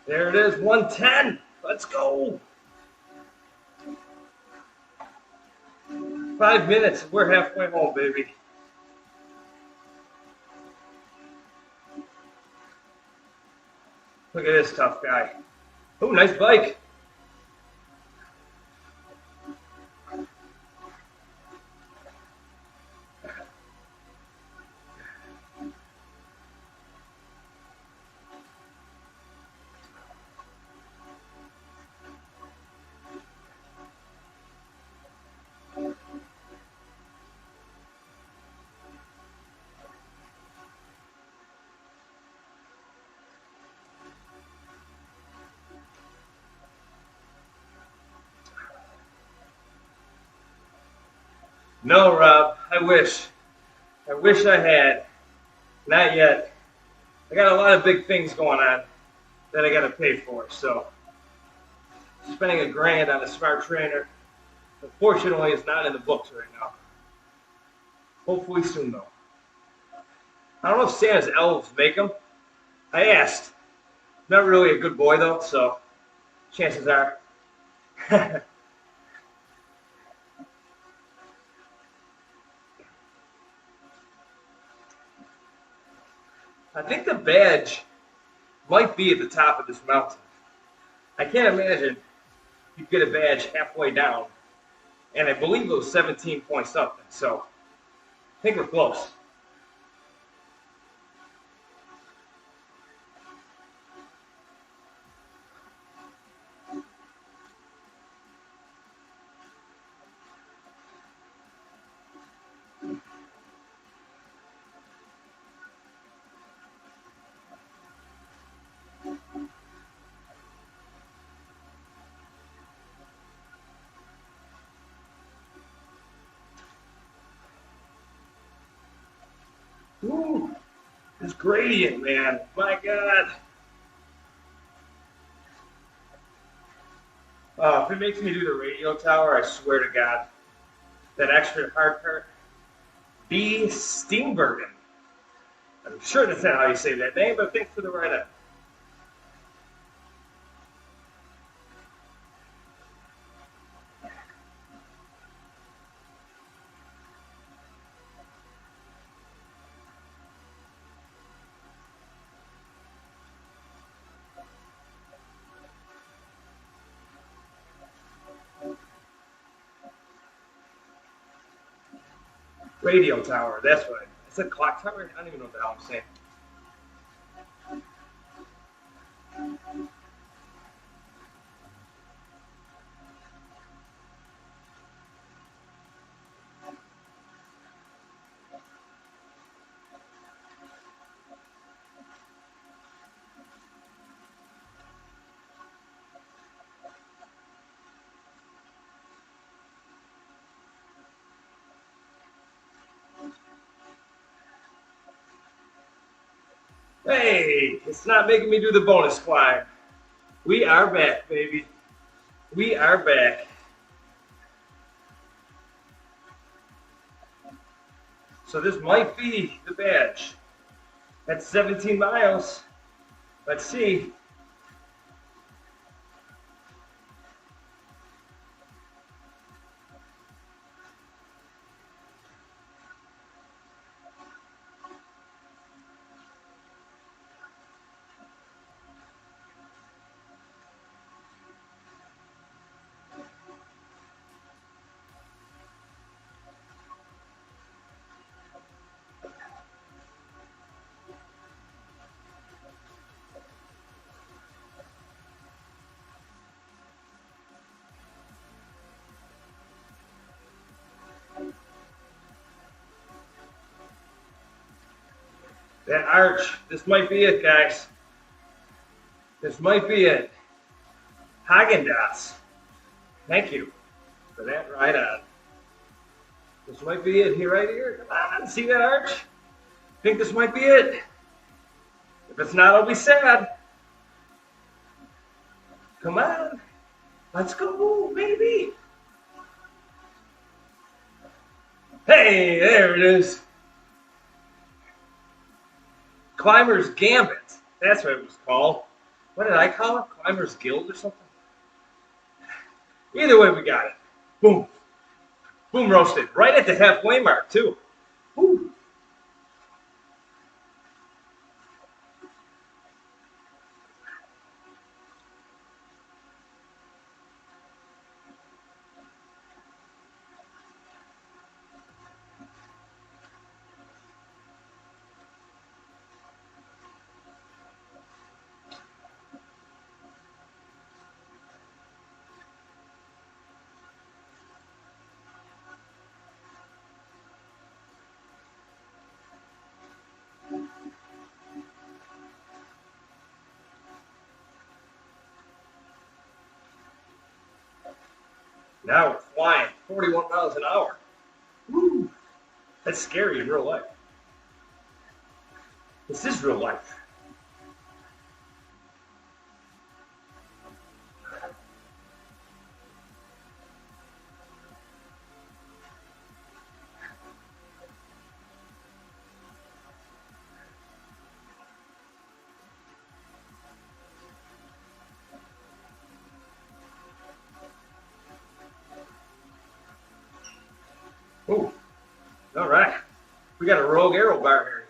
There it is, 110. Let's go. 5 minutes. We're halfway home, baby. Look at this tough guy. Oh, nice bike. No, Rob, I wish. I wish I had. Not yet. I got a lot of big things going on that I got to pay for, so spending $1,000 on a smart trainer, unfortunately, is not in the books right now. Hopefully soon, though. I don't know if Santa's elves make them. I asked. Not really a good boy, though, so chances are. I think the badge might be at the top of this mountain. I can't imagine you'd get a badge halfway down, and I believe it was 17 point something, so I think we're close. Ooh, this gradient, man. My God. If it makes me do the radio tower, I swear to God, that extra hard part. B. Steenbergen. I'm sure that's not how you say that name, but thanks for the write-up. Radio tower, that's what I said. Clock tower? I don't even know what the hell I'm saying. Hey, it's not making me do the bonus climb. We are back, baby. We are back. So this might be the badge. That's 17 miles. Let's see. That arch, this might be it, guys. This might be it. Haagen-Dazs. Thank you for that right on. This might be it here, right here. Come on, see that arch? Think this might be it. If it's not, I'll be sad. Come on. Let's go, baby. Hey, there it is. Climber's Gambit. That's what it was called. What did I call it? Climber's Guild or something? Either way, we got it. Boom. Boom roasted. Right at the halfway mark, too. Woo. Now we're flying 41 miles an hour. Woo. That's scary in real life. This is real life. Ooh. All right. We got a rogue arrow bar here.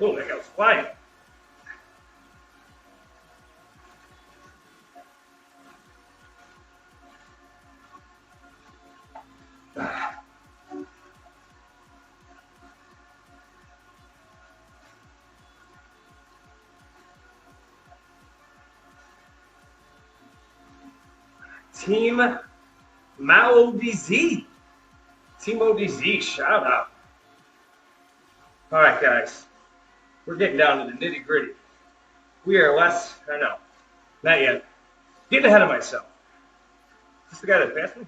Oh, that guy was flying. Team MaoDZ. Team ODZ, shout out. All right, guys. We're getting down to the nitty gritty. We are less, I know, not yet. Getting ahead of myself. Is this the guy that passed me?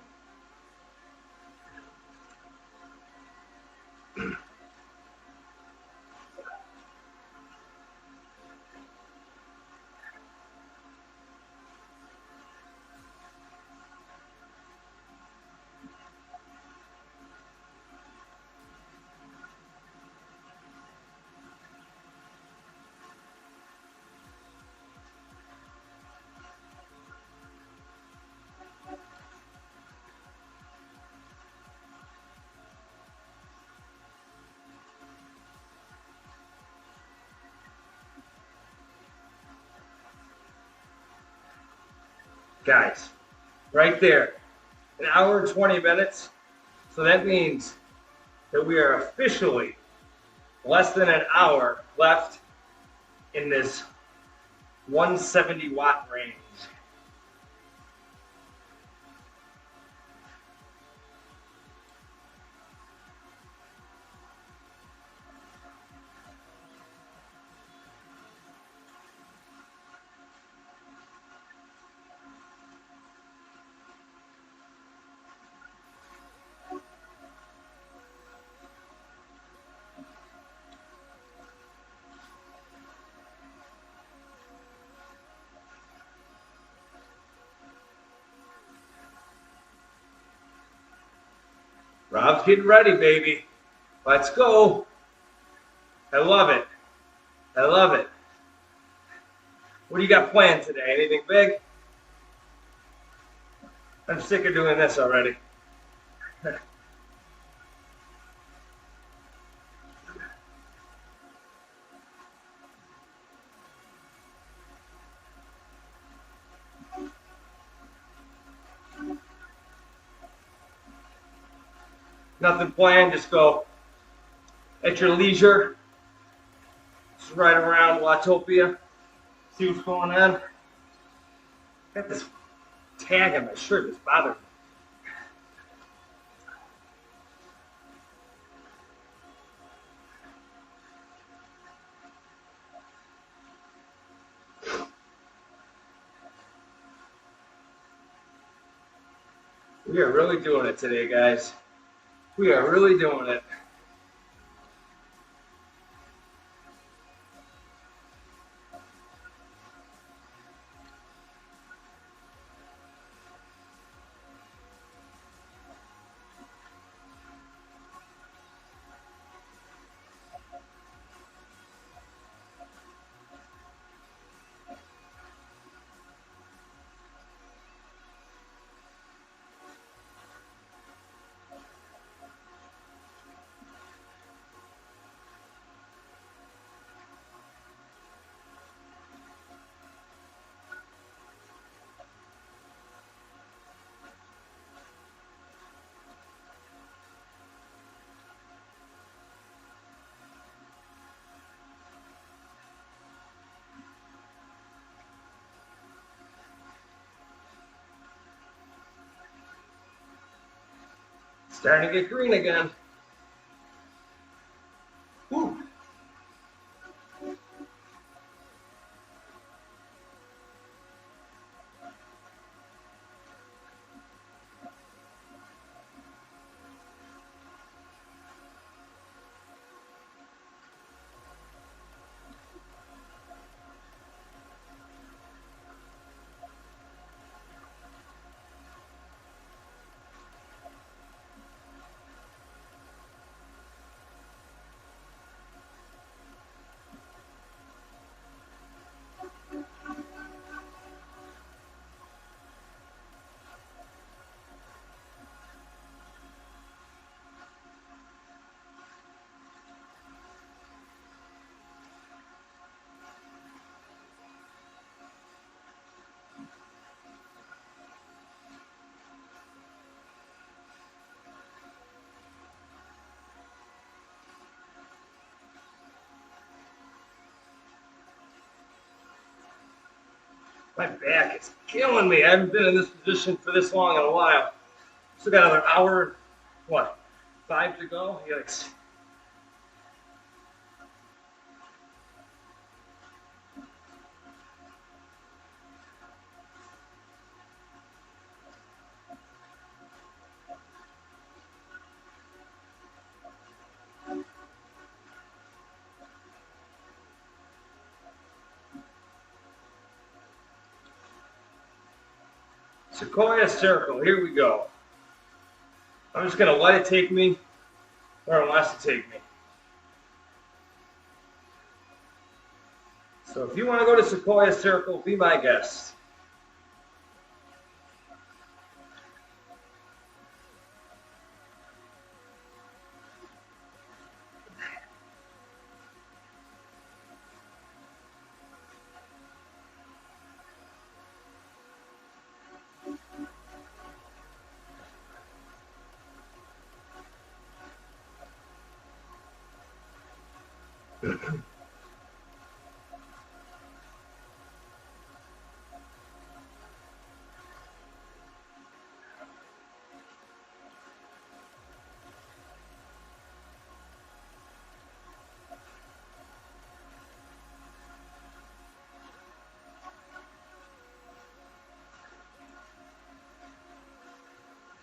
Guys, right there, an hour and 20 minutes. So that means that we are officially less than an hour left in this 170 watt range. Rob's getting ready, baby. Let's go. I love it. I love it. What do you got planned today? Anything big? I'm sick of doing this already. Nothing planned, just go at your leisure. Just ride around Watopia, see what's going on. Got this tag on my shirt that's bothering me. We are really doing it today, guys. We are really doing it. Starting to get green again. Woo. My back is killing me. I haven't been in this position for this long in a while. Still got another hour, what, 5 to go? Yikes. Sequoia Circle, here we go. I'm just going to let it take me where it wants to take me. So if you want to go to Sequoia Circle, be my guest.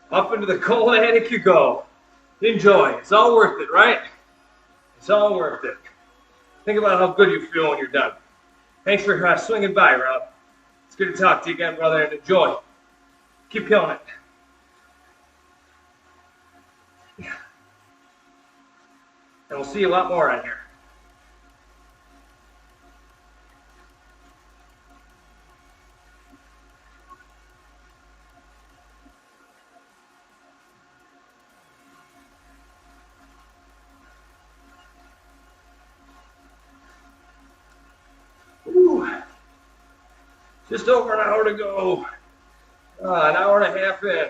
Up into the cold attic you go. Enjoy. It's all worth it, right? It's all worth it. Think about how good you feel when you're done. Thanks for swinging by, Rob. It's good to talk to you again, brother, and enjoy. Keep killing it. And we'll see you a lot more on here. Ooh. Just over an hour to go. An hour and a half in.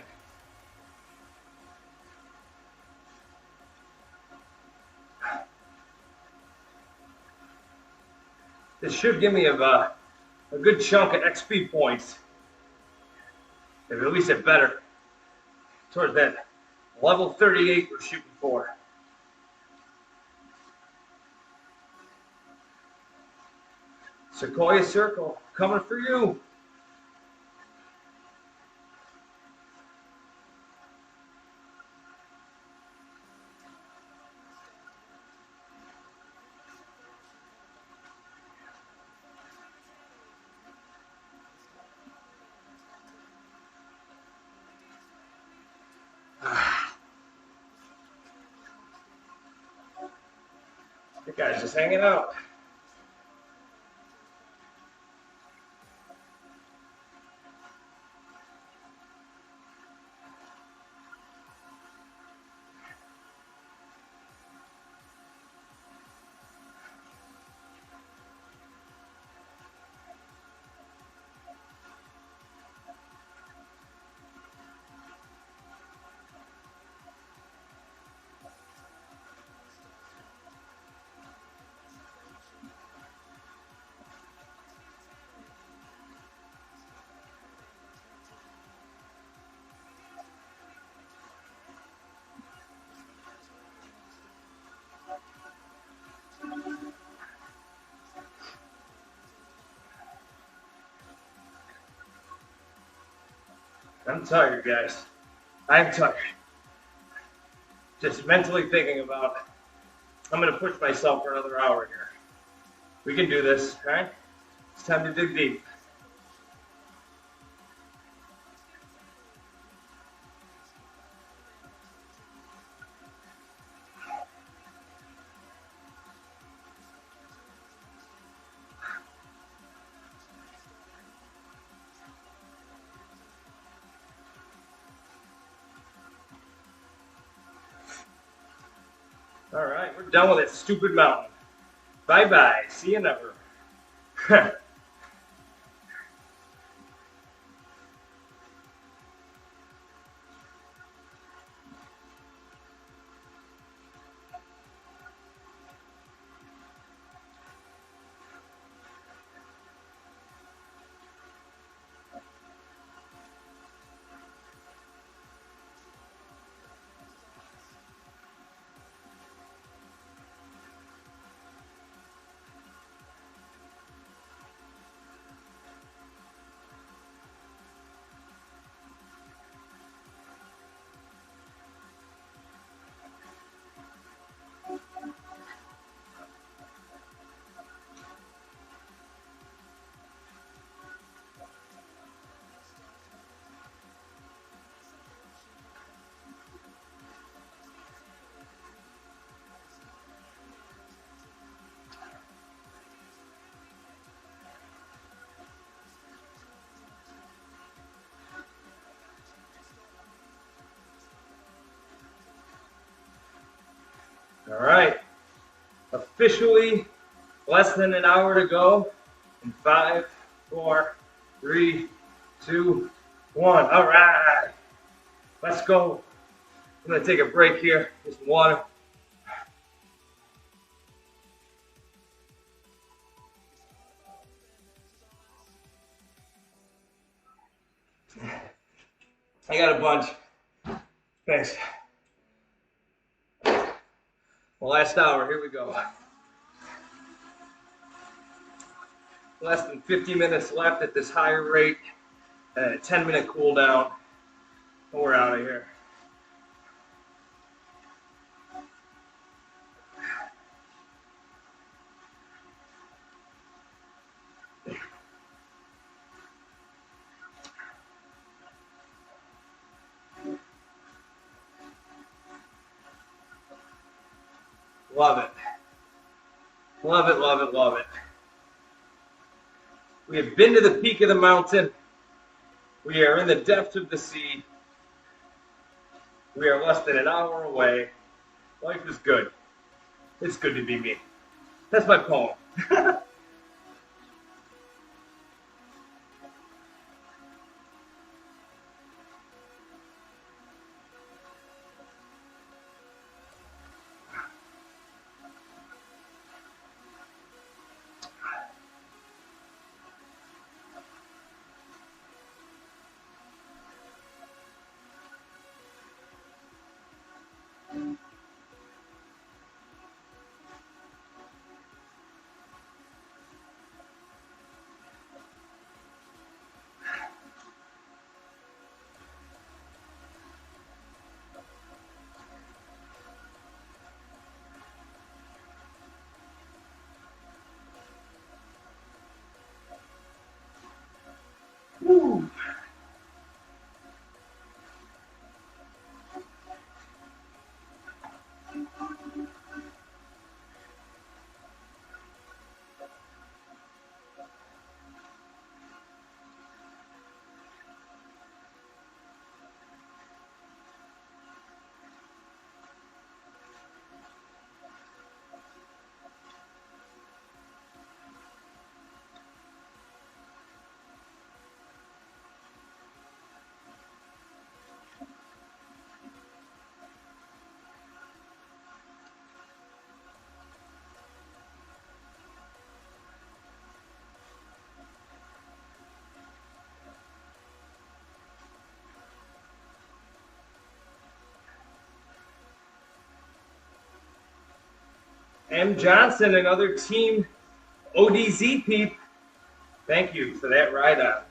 This should give me a good chunk of XP points. Maybe at least a better. Towards that level 38 we're shooting for. Sequoia Circle, coming for you. The guy's just hanging out. I'm tired, guys. I'm tired. Just mentally thinking about it. I'm going to push myself for another hour here. We can do this, all right? It's time to dig deep. All right, we're done with that stupid mountain. Bye-bye. See you never. Officially less than an hour to go. In 5, 4, 3, 2, 1. All right. Let's go. I'm going to take a break here. Get some water. I got a bunch. Thanks. Last hour, here we go. Less than 50 minutes left at this higher rate. And a 10-minute cool down. And we're out of here. Love it. Love it, love it, love it. We have been to the peak of the mountain. We are in the depths of the sea. We are less than an hour away. Life is good. It's good to be me. That's my poem. Woo. M. Johnson, another team ODZ peep. Thank you for that ride out.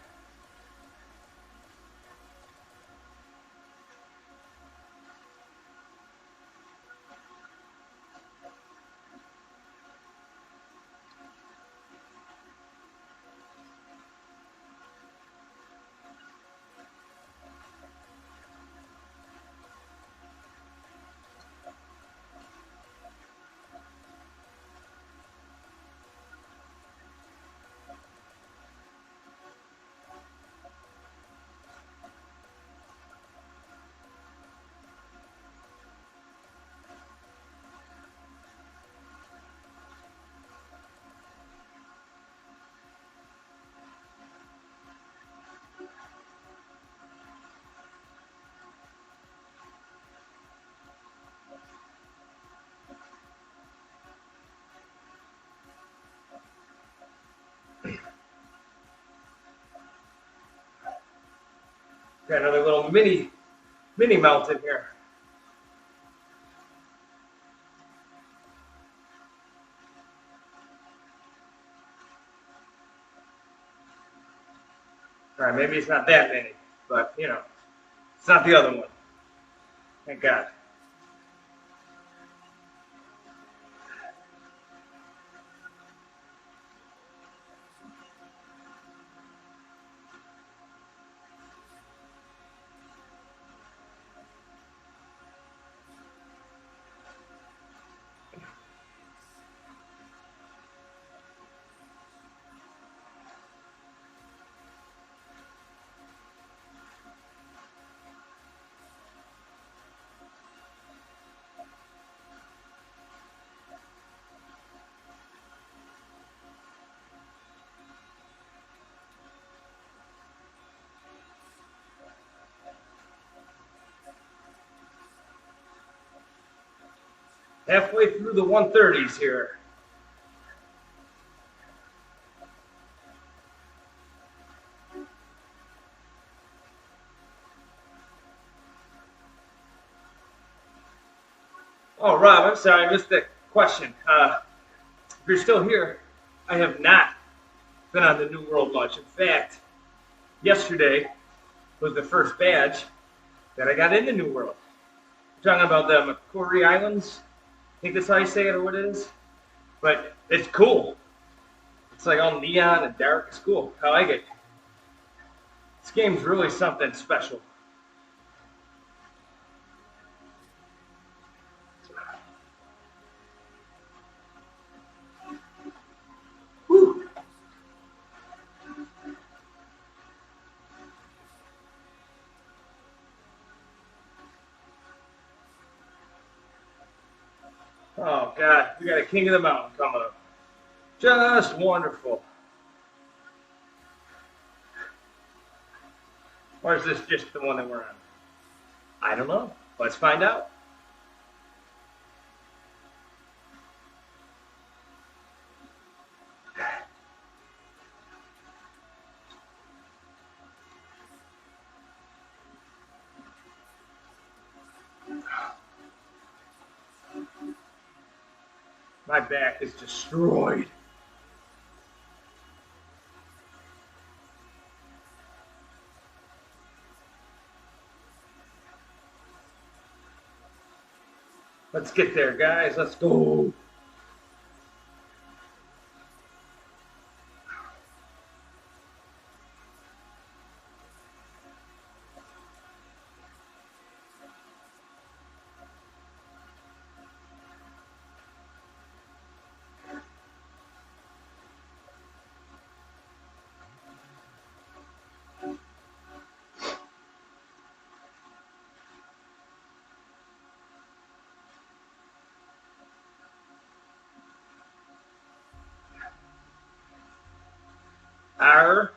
Got another little mini mountain here. All right, maybe it's not that many, but you know, it's not the other one. Thank God. Halfway through the 130s here. Oh, Rob, I'm sorry, I missed the question. If you're still here, I have not been on the New World much. In fact, yesterday was the first badge that I got in the New World. We're talking about the Macquarie Islands. I think that's how you say it or what it is. But it's cool. It's like all neon and dark. It's cool. I like it. This game's really something special. Whew. Oh, God. We got a King of the Mountain coming up. Just wonderful. Or is this just the one that we're on? I don't know. Let's find out. My back is destroyed. Let's get there, guys. Let's go. R,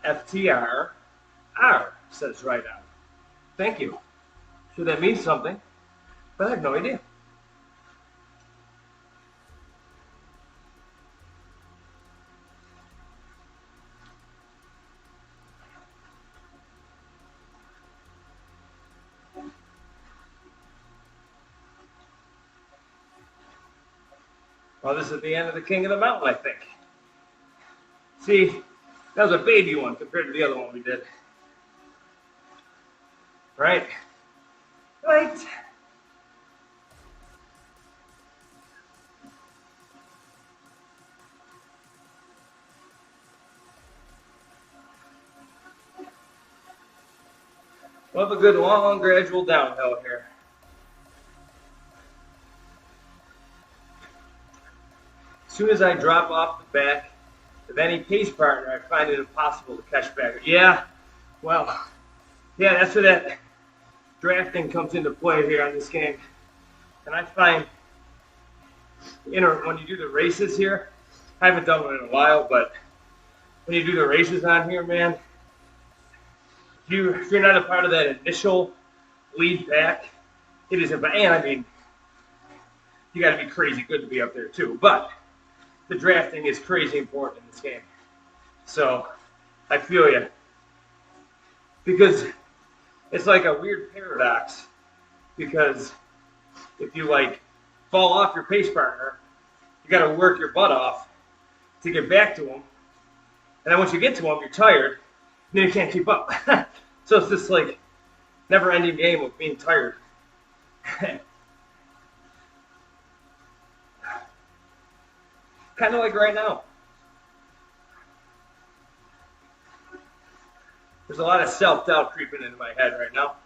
FTR, R, says right out. Thank you. Sure that means something, but I have no idea. Well, this is the end of the King of the Mountain, I think. See, that was a baby one compared to the other one we did. Right? Right. We'll have a good long gradual downhill here. As soon as I drop off the back of any pace partner, I find it impossible to catch back. Yeah, well, yeah, that's where that drafting comes into play here on this game. And I find, when you do the races here, I haven't done one in a while, but when you do the races on here, man, if you're not a part of that initial lead back, it is and I mean, you got to be crazy good to be up there too. But the drafting is crazy important in this game. So I feel you. Because it's like a weird paradox. Because if you like fall off your pace partner, you got to work your butt off to get back to him. And then once you get to him, you're tired. And then you can't keep up. So it's this like never-ending game of being tired. Kind of like right now. There's a lot of self-doubt creeping into my head right now.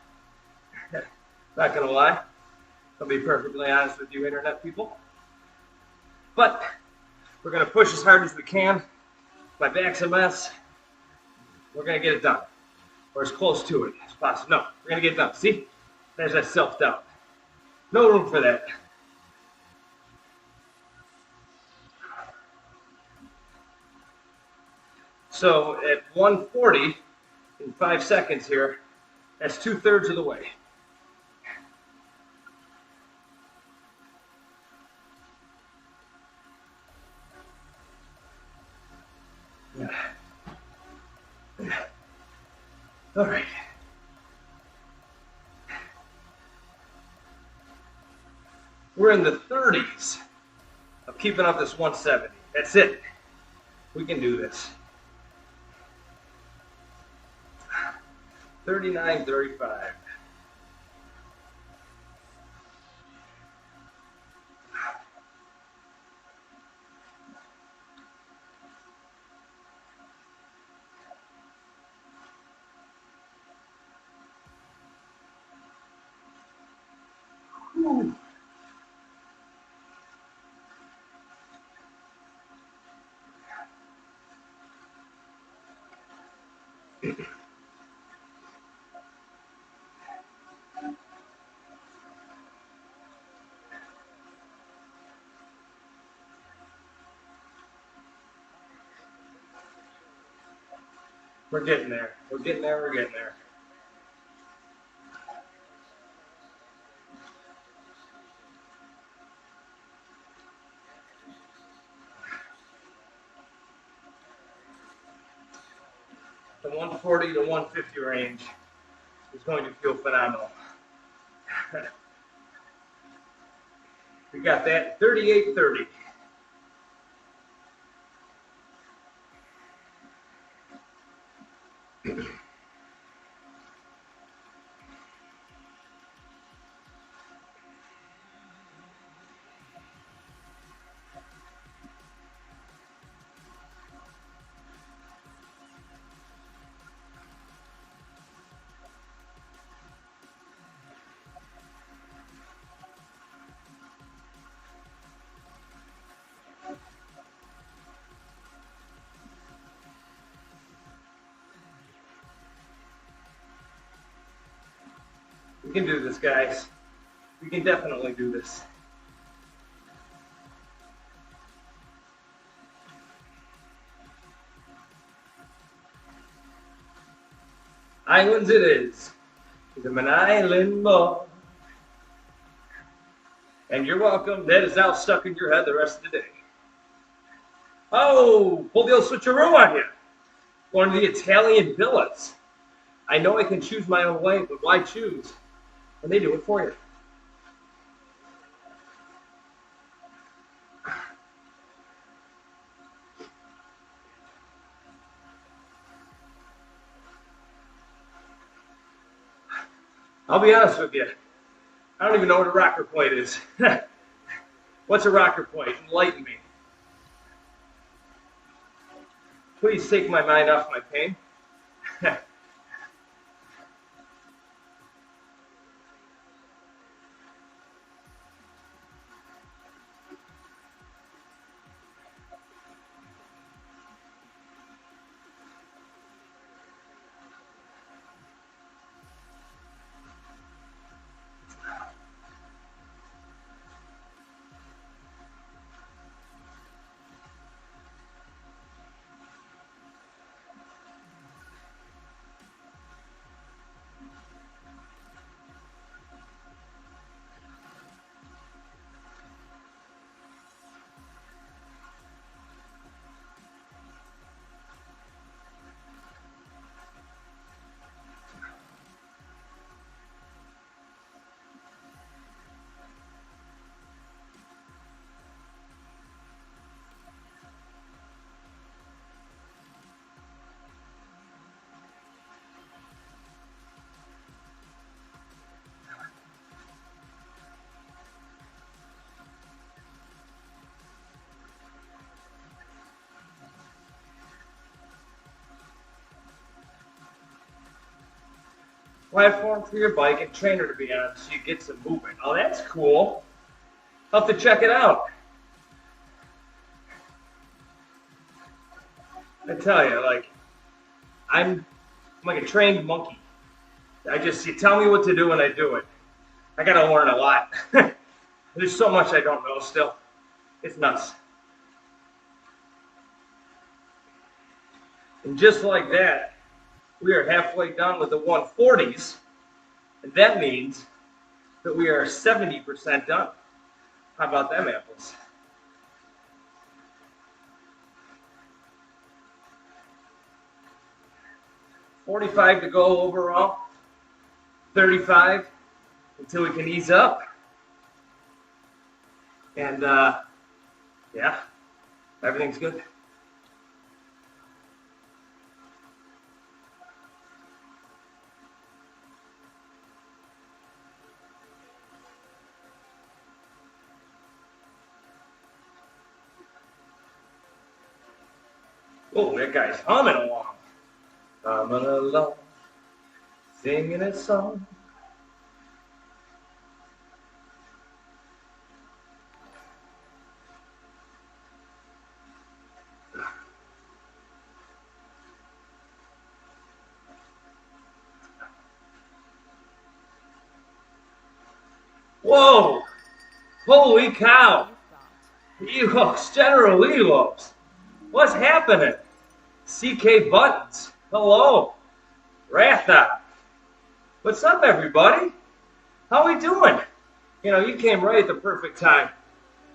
Not gonna lie. I'll be perfectly honest with you, internet people. But we're gonna push as hard as we can. My back's a mess. We're gonna get it done. Or as close to it as possible. No, we're gonna get it done. See? There's that self-doubt. No room for that. So at 140 in 5 seconds here, that's 2/3 of the way. All right. We're in the 30s of keeping up this 170. That's it. We can do this. 39, 35. Whew. We're getting there. We're getting there. We're getting there. The 140 to 150 range is going to feel phenomenal. We got that 38-30. We can do this, guys. We can definitely do this. Islands it is. I'm an island boy. And you're welcome. That is now stuck in your head the rest of the day. Oh, pull the old switcheroo on you. Going to the Italian villas. I know I can choose my own way, but why choose? And they do it for you. I'll be honest with you. I don't even know what a rocker point is. What's a rocker point? Enlighten me. Please take my mind off my pain. Platform for your bike and trainer to be on so you get some movement. Oh, that's cool. I'll have to check it out. I tell you, like, I'm like a trained monkey. You tell me what to do and I do it. I gotta learn a lot. There's so much I don't know still. It's nuts. And just like that, we are halfway done with the 140s, and that means that we are 70% done. How about them apples? 45 to go overall. 35 until we can ease up. And yeah, everything's good. Oh, that guy's humming along. Humming along, singing a song. Whoa! Holy cow! Elos, General Elos. What's happening? CK Buttons. Hello. Ratha. What's up, everybody? How we doing? You know, you came right at the perfect time.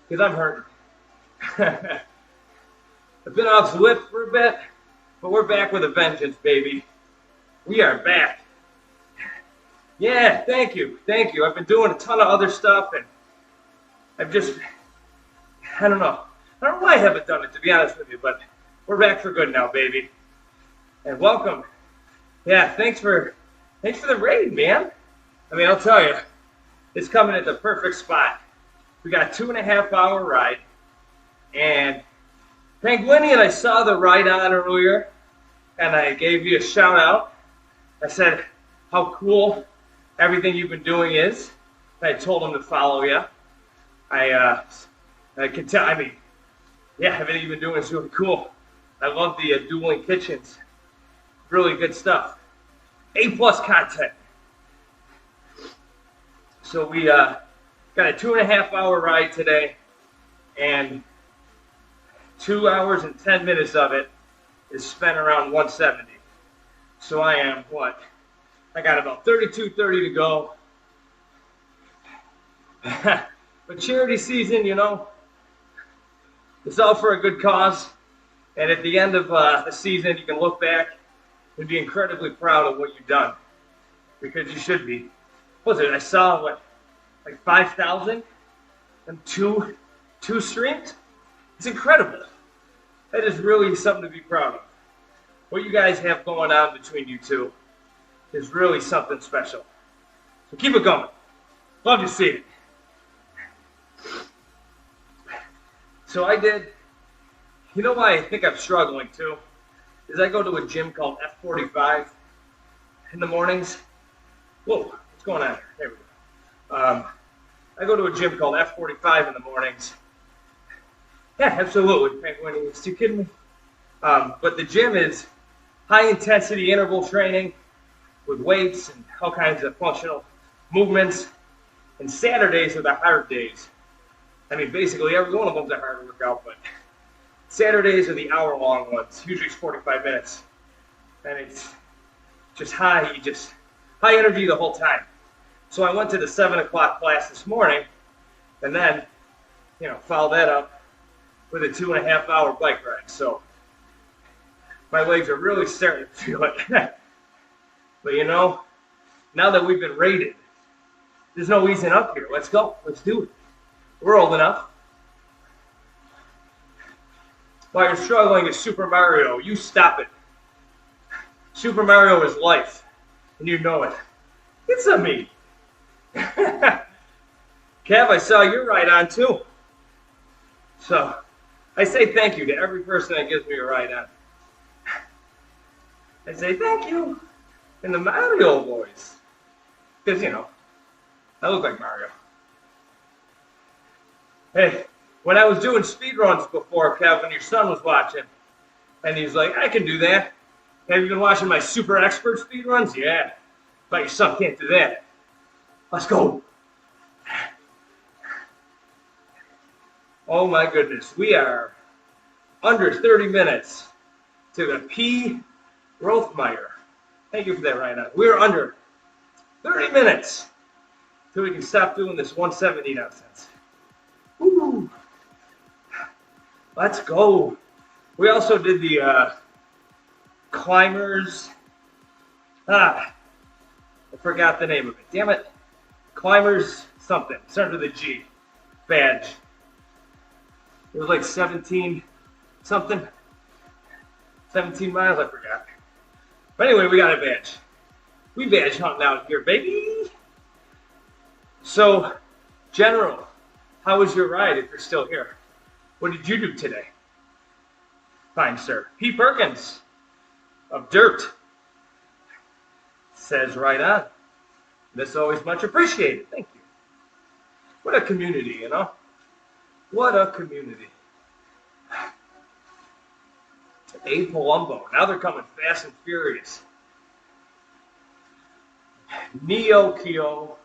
Because I'm hurting. I've been off Zwift for a bit, but we're back with a vengeance, baby. We are back. Yeah, thank you. Thank you. I've been doing a ton of other stuff, and I've just, I don't know. I don't know why I haven't done it, to be honest with you, but we're back for good now, baby. And welcome. Yeah, thanks for the raid, man. I mean, I'll tell you, it's coming at the perfect spot. We got a 2.5 hour ride, and Penguinian, I saw the ride on earlier, and I gave you a shout out. I said how cool everything you've been doing is. I told him to follow you. I can tell, I mean, yeah, everything you've been doing is really cool. I love the dueling kitchens. Really good stuff. A+ content. So we got a 2.5 hour ride today, and 2 hours and 10 minutes of it is spent around 170. So I am, what? I got about 32:30 to go. But charity season, you know, it's all for a good cause. And at the end of the season, you can look back and be incredibly proud of what you've done. Because you should be. What was it? I saw, what, like 5,000 and two streams? It's incredible. That is really something to be proud of. What you guys have going on between you two is really something special. So keep it going. Love to see it. So I did, you know why I think I'm struggling too? Is I go to a gym called F45 in the mornings. Whoa, what's going on here? There we go. I go to a gym called F45 in the mornings. Yeah, absolutely. Penguin, are you kidding me? But the gym is high intensity interval training with weights and all kinds of functional movements. And Saturdays are the hard days. I mean, basically every one of them's a hard workout, but Saturdays are the hour-long ones. Usually it's 45 minutes. And it's just high energy the whole time. So I went to the 7 o'clock class this morning, and then, you know, followed that up with a 2.5 hour bike ride. So my legs are really starting to feel it. But you know, now that we've been raided, there's no easing up here. Let's go. Let's do it. We're old enough. While you're struggling at Super Mario, you stop it. Super Mario is life, and you know it. It's a me. Kev, I saw your ride on too. So I say thank you to every person that gives me a ride on. I say thank you in the Mario voice. Because, you know, I look like Mario. Hey, when I was doing speedruns before, Kevin, your son was watching, and he's like, I can do that. Have you been watching my super expert speedruns? Yeah. But your son can't do that. Let's go. Oh my goodness. We are under 30 minutes to the P. Rothmeyer. Thank you for that, Ryan. We're under 30 minutes till we can stop doing this 170 nonsense. Woo! Let's go. We also did the climbers I forgot the name of it. Damn it. Climbers something. Starts with a G. Badge. It was like 17 something. 17 miles, I forgot. But anyway, we got a badge. We badge hunting out here, baby. So, General, how was your ride if you're still here? What did you do today? Fine, sir. P. Perkins of Dirt says right on. That's always much appreciated. Thank you. What a community, you know? What a community. A. Palumbo. Now they're coming fast and furious. Neo Keo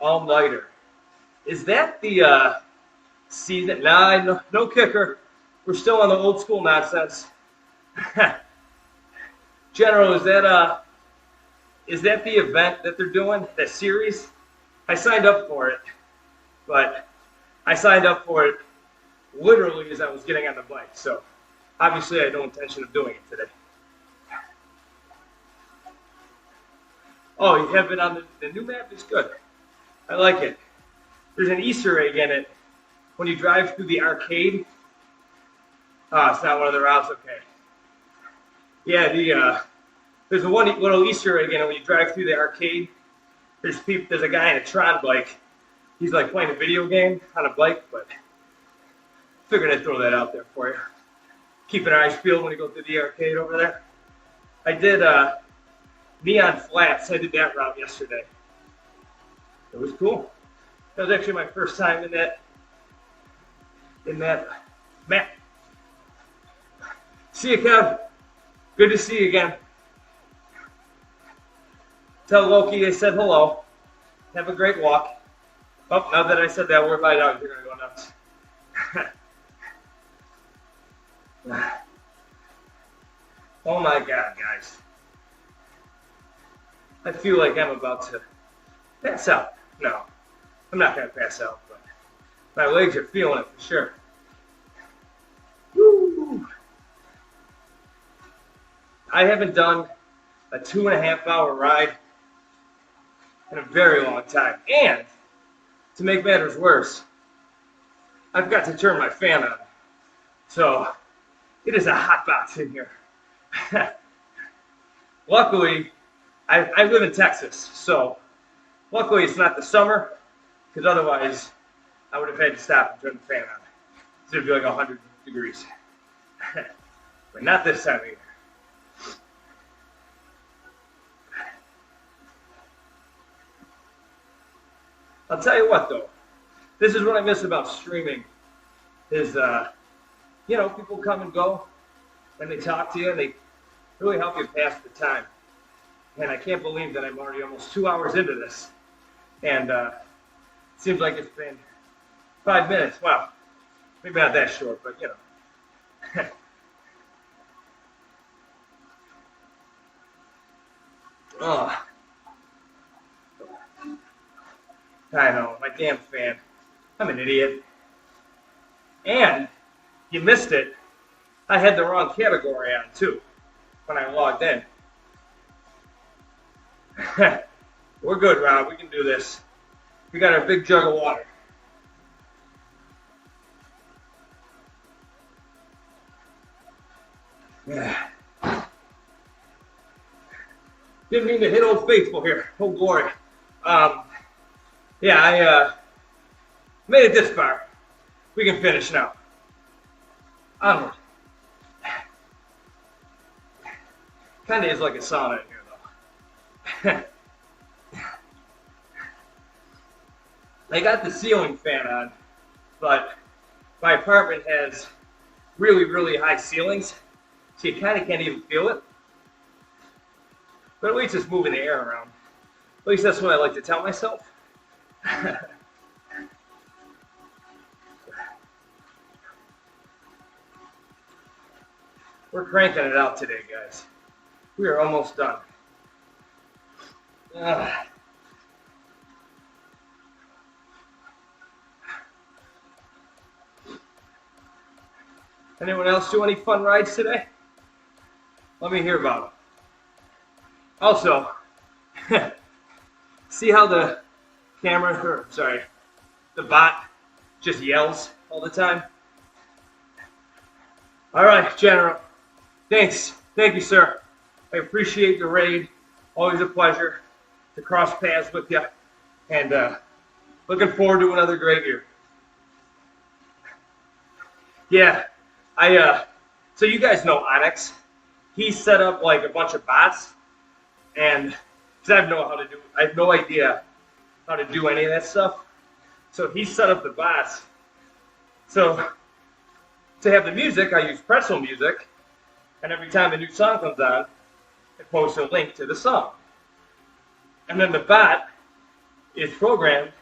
All-Nighter. Is that the season? Nah, no kicker. We're still on the old school nonsense. General, is that the event that they're doing? That series? I signed up for it, but I signed up for it literally as I was getting on the bike. So obviously I had no intention of doing it today. Oh, you have it on the new map? It's good. I like it. There's an Easter egg in it. When you drive through the arcade. Oh, it's not one of the routes? Okay. Yeah, there's a one little Easter egg in it when you drive through the arcade. There's a guy in a Tron bike. He's like playing a video game on a bike, but figured I'd throw that out there for you. Keep an eyes peeled when you go through the arcade over there. I did Neon Flats. I did that route yesterday. It was cool. That was actually my first time in that map. See you, Kev. Good to see you again. Tell Loki I said hello. Have a great walk. Oh, now that I said that word right out, you're going to go nuts. Oh my God, guys. I feel like I'm about to pass out. No, I'm not going to pass out, but my legs are feeling it for sure. Woo! I haven't done a 2.5-hour ride in a very long time. And to make matters worse, I've got to turn my fan on. So it is a hot box in here. Luckily, I live in Texas, so luckily it's not the summer, because otherwise I would have had to stop and turn the fan on. So it'd be like 100 degrees. But not this time of year. I'll tell you what, though. This is what I miss about streaming is, people come and go, and they talk to you, and they really help you pass the time. And I can't believe that I'm already almost 2 hours into this. And it seems like it's been 5 minutes. Wow. Maybe not that short, but, Oh. I know, my damn fan. I'm an idiot. And you missed it. I had the wrong category on, too, when I logged in. We're good, Rob. We can do this. We got our big jug of water. Yeah. Didn't mean to hit Old Faithful here. Oh, glory. Yeah, I made it this far. We can finish now. Onward. Kind of is like a sauna in here, though. I got the ceiling fan on, but my apartment has really, really high ceilings, so you kind of can't even feel it. But at least it's moving the air around. At least that's what I like to tell myself. We're cranking it out today, guys. We are almost done. Anyone else do any fun rides today? Let me hear about them. Also, see how the camera, or sorry, the bot just yells all the time? All right, General. Thanks. Thank you, sir. I appreciate the raid. Always a pleasure to cross paths with you. And looking forward to another great year. Yeah, so you guys know Onyx. He set up like a bunch of bots, and because I have no idea how to do any of that stuff. So he set up the bots. So to have the music, I use pretzel music, and every time a new song comes on, it posts a link to the song. And then the bot is programmed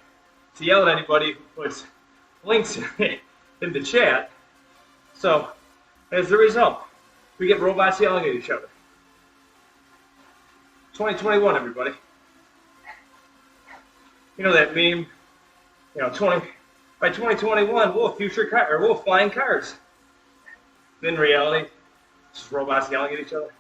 to yell at anybody who puts links in the chat. So as a result, we get robots yelling at each other. 2021, everybody. You know that meme? You know, by 2021, we'll have flying cars. In reality, it's just robots yelling at each other.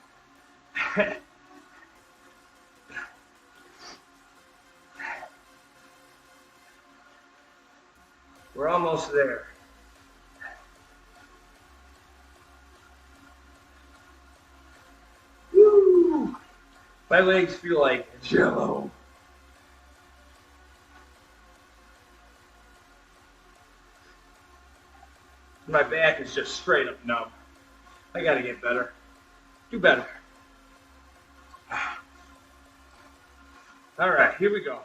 We're almost there. Woo! My legs feel like jello. My back is just straight up numb. I gotta get better. Do better. All right, here we go.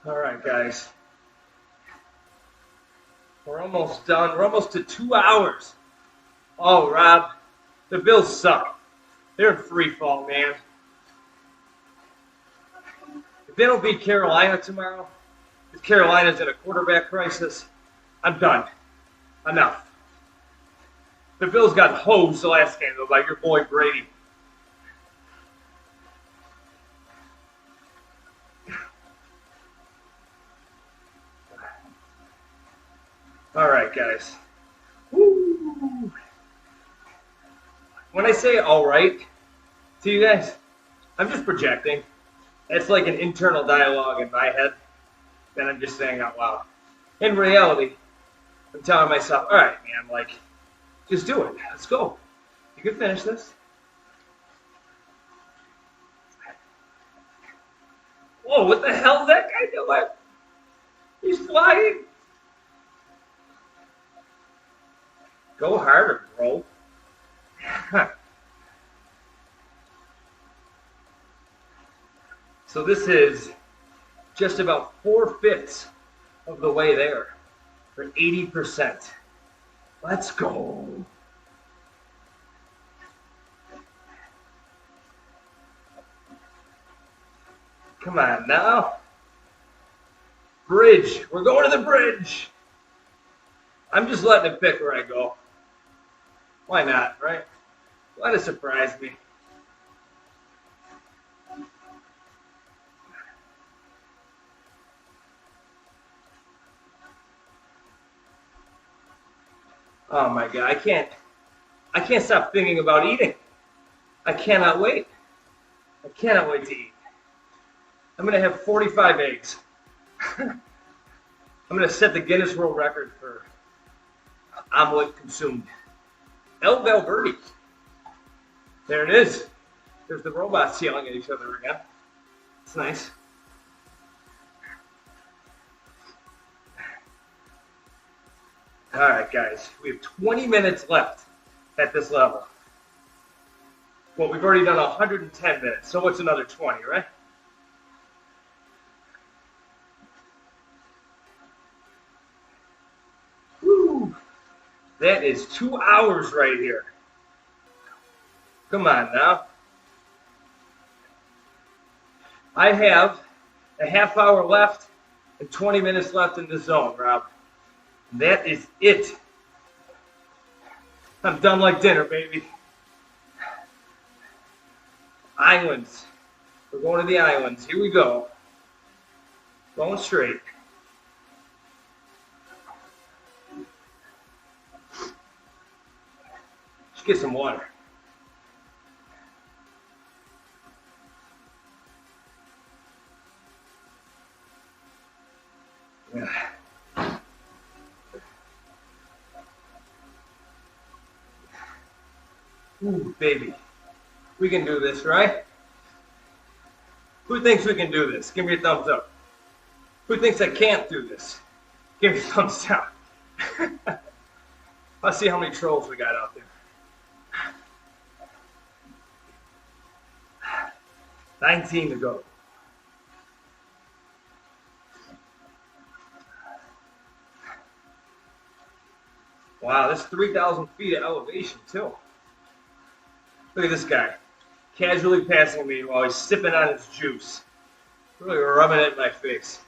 All right, guys. We're almost done. We're almost to 2 hours. Oh, Rob, the Bills suck. They're in free fall, man. If they don't beat Carolina tomorrow, if Carolina's in a quarterback crisis, I'm done. Enough. The Bills got hosed the last game, though, by your boy Brady. All right, guys. Woo. When I say all right to you guys, I'm just projecting. It's like an internal dialogue in my head that I'm just saying out loud. In reality, I'm telling myself, all right, man, like, just do it. Let's go. You can finish this. Whoa, what the hell is that guy doing? He's flying. Go harder, bro. So this is just about 4/5 of the way there for 80%. Let's go. Come on now. Bridge. We're going to the bridge. I'm just letting it pick where I go. Why not, right? Let it surprise me. Oh my God, I can't stop thinking about eating. I cannot wait. I cannot wait to eat. I'm gonna have 45 eggs. I'm gonna set the Guinness World Record for omelet consumed. El Valverde. There it is. There's the robots yelling at each other again. It's nice. All right, guys. We have 20 minutes left at this level. Well, we've already done 110 minutes, so what's another 20, right? Woo! That is 2 hours right here. Come on now. I have a half hour left and 20 minutes left in the zone, Rob. That is it. I'm done like dinner, baby. Islands. We're going to the islands. Here we go. Going straight. Just get some water. Yeah. Ooh, baby. We can do this, right? Who thinks we can do this? Give me a thumbs up. Who thinks I can't do this? Give me a thumbs down. Let's see how many trolls we got out there. 19 to go. Wow, that's 3,000 feet of elevation too. Look at this guy, casually passing me while he's sipping on his juice. Really rubbing it in my face.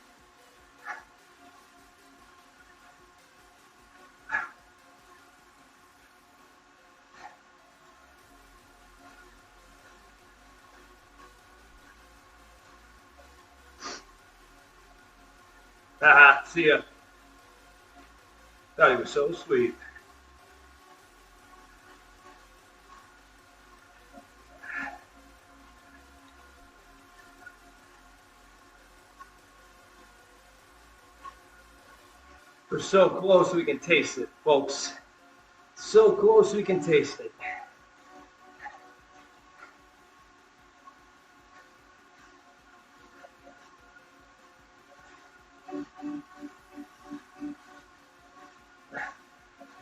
Haha, see ya. Thought he was so sweet. We're so close we can taste it, folks. So close we can taste it.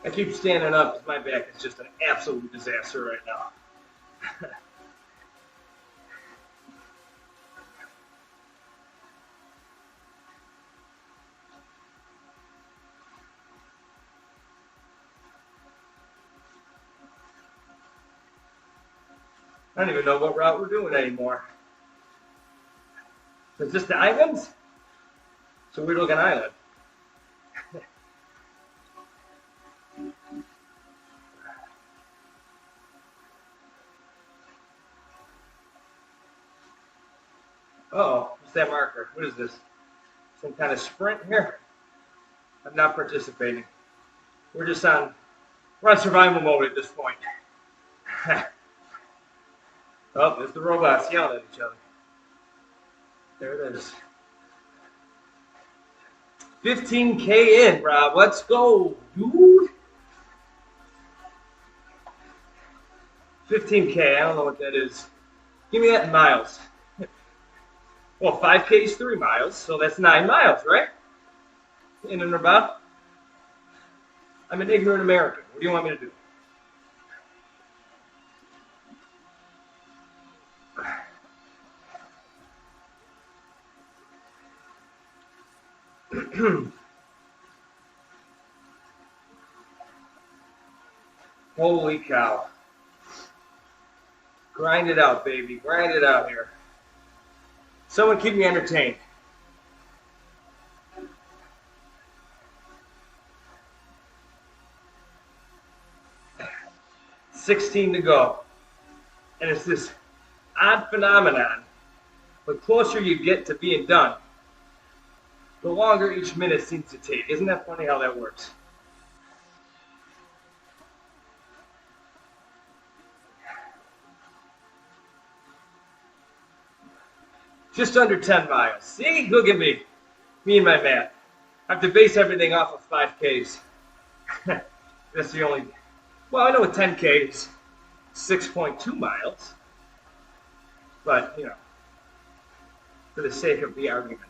I keep standing up because my back is just an absolute disaster right now. I don't even know what route we're doing anymore. Is this the islands? It's a weird looking island. Uh-oh, what's that marker? What is this? Some kind of sprint here? I'm not participating. We're on survival mode at this point. Oh, there's the robots yelling at each other. There it is. 15K in, Rob. Let's go, dude. 15K, I don't know what that is. Give me that in miles. Well, 5K is 3 miles, so that's 9 miles, right? In and about. I'm an ignorant American. What do you want me to do? Holy cow. Grind it out, baby. Grind it out here. Someone keep me entertained. $16 to go. And it's this odd phenomenon. The closer you get to being done, the longer each minute seems to take. Isn't that funny how that works? Just under 10 miles. See, look at me. Me and my math. I have to base everything off of 5Ks. That's the only... Well, I know a 10K is 6.2 miles. But, you know, for the sake of the argument.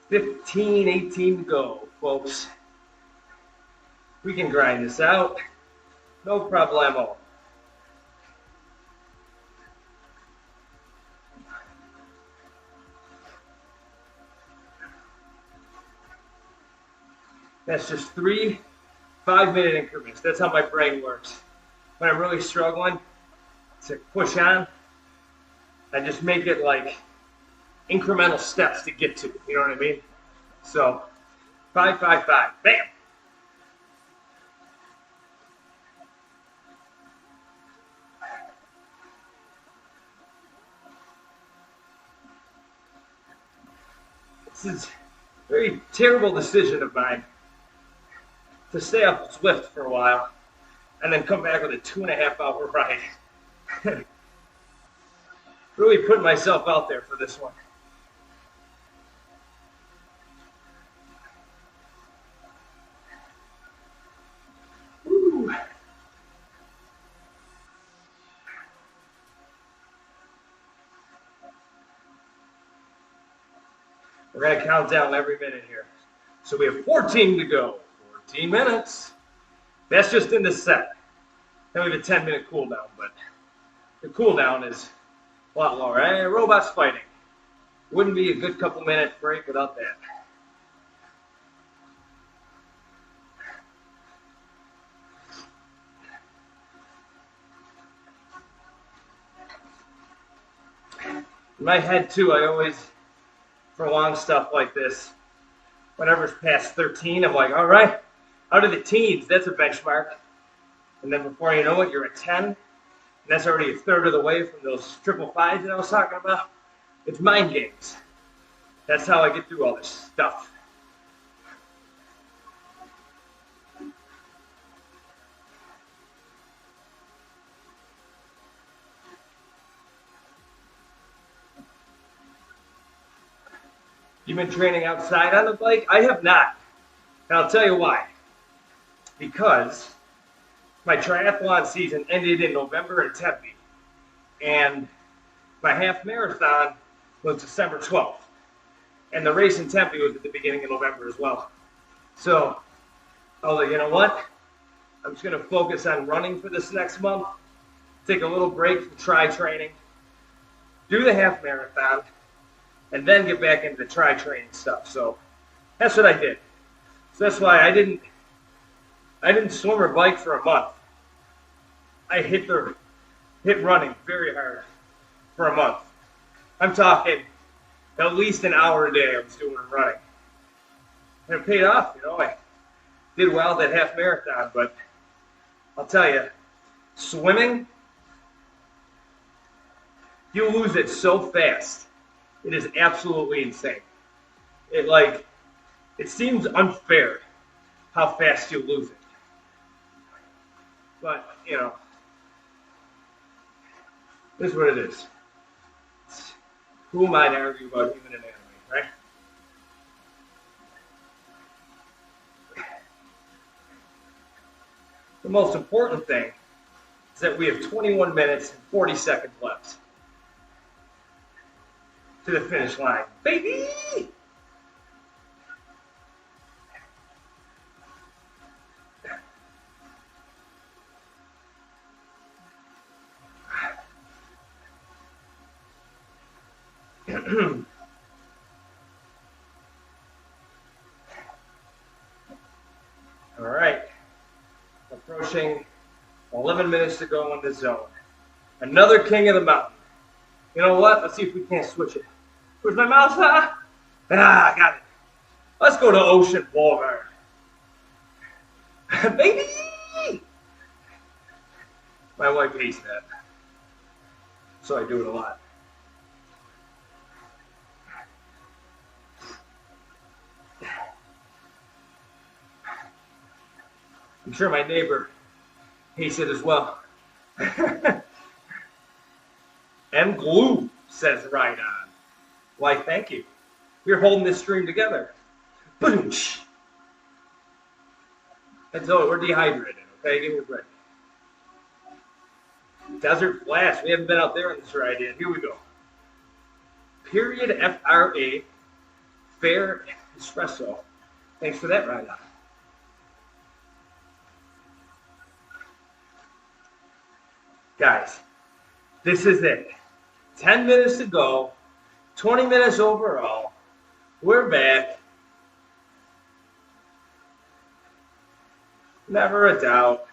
15, 18 to go, folks. We can grind this out. No problemo. That's just 3 5-minute increments. That's how my brain works. When I'm really struggling to push on, I just make it like incremental steps to get to. You know what I mean? So 5, 5, 5. Bam. This is a very terrible decision of mine to stay up with Zwift for a while and then come back with a 2.5-hour ride. Really putting myself out there for this one. Woo. We're going to count down every minute here. So we have 14 to go. 14 minutes. That's just in the set. Then we have a 10-minute cooldown, but the cooldown is a lot lower. Hey, robots fighting. Wouldn't be a good couple-minute break without that. In my head, too, I always prolong stuff like this. Whenever it's past 13, I'm like, all right, out of the teens, that's a benchmark. And then before you know it, you're at 10. And that's already a third of the way from those triple fives that I was talking about. It's mind games. That's how I get through all this stuff. You've been training outside on the bike? I have not. And I'll tell you why. Because my triathlon season ended in November in Tempe. And my half marathon was December 12th. And the race in Tempe was at the beginning of November as well. So I was like, you know what? I'm just going to focus on running for this next month. Take a little break from tri training. Do the half marathon. And then get back into the tri-training stuff. So that's what I did. So that's why I didn't swim or bike for a month. I hit running very hard for a month. I'm talking at least an hour a day I was doing running. And it paid off, you know. I did well that half marathon, but I'll tell you, swimming, you lose it so fast. It is absolutely insane. It seems unfair how fast you lose it. But, you know, this is what it is. Who am I to argue about human anatomy, right? The most important thing is that we have 21 minutes and 40 seconds left to the finish line. Baby! All right. Approaching 11 minutes to go in the zone. Another king of the mountain. You know what? Let's see if we can't switch it. Where's my mouse? I got it. Let's go to Ocean Boulevard. Baby! My wife hates that. So I do it a lot. I'm sure my neighbor hates it as well. And glue, says Ride On. Why, thank you. We're holding this stream together. Boom-sh. That's all. We're dehydrated, okay? Give me a break. Desert Flash. We haven't been out there on this ride yet. Here we go. Period FRA. Fair Espresso. Thanks for that, Ride On. Guys, this is it. 10 minutes to go. 20 minutes overall. We're back. Never a doubt.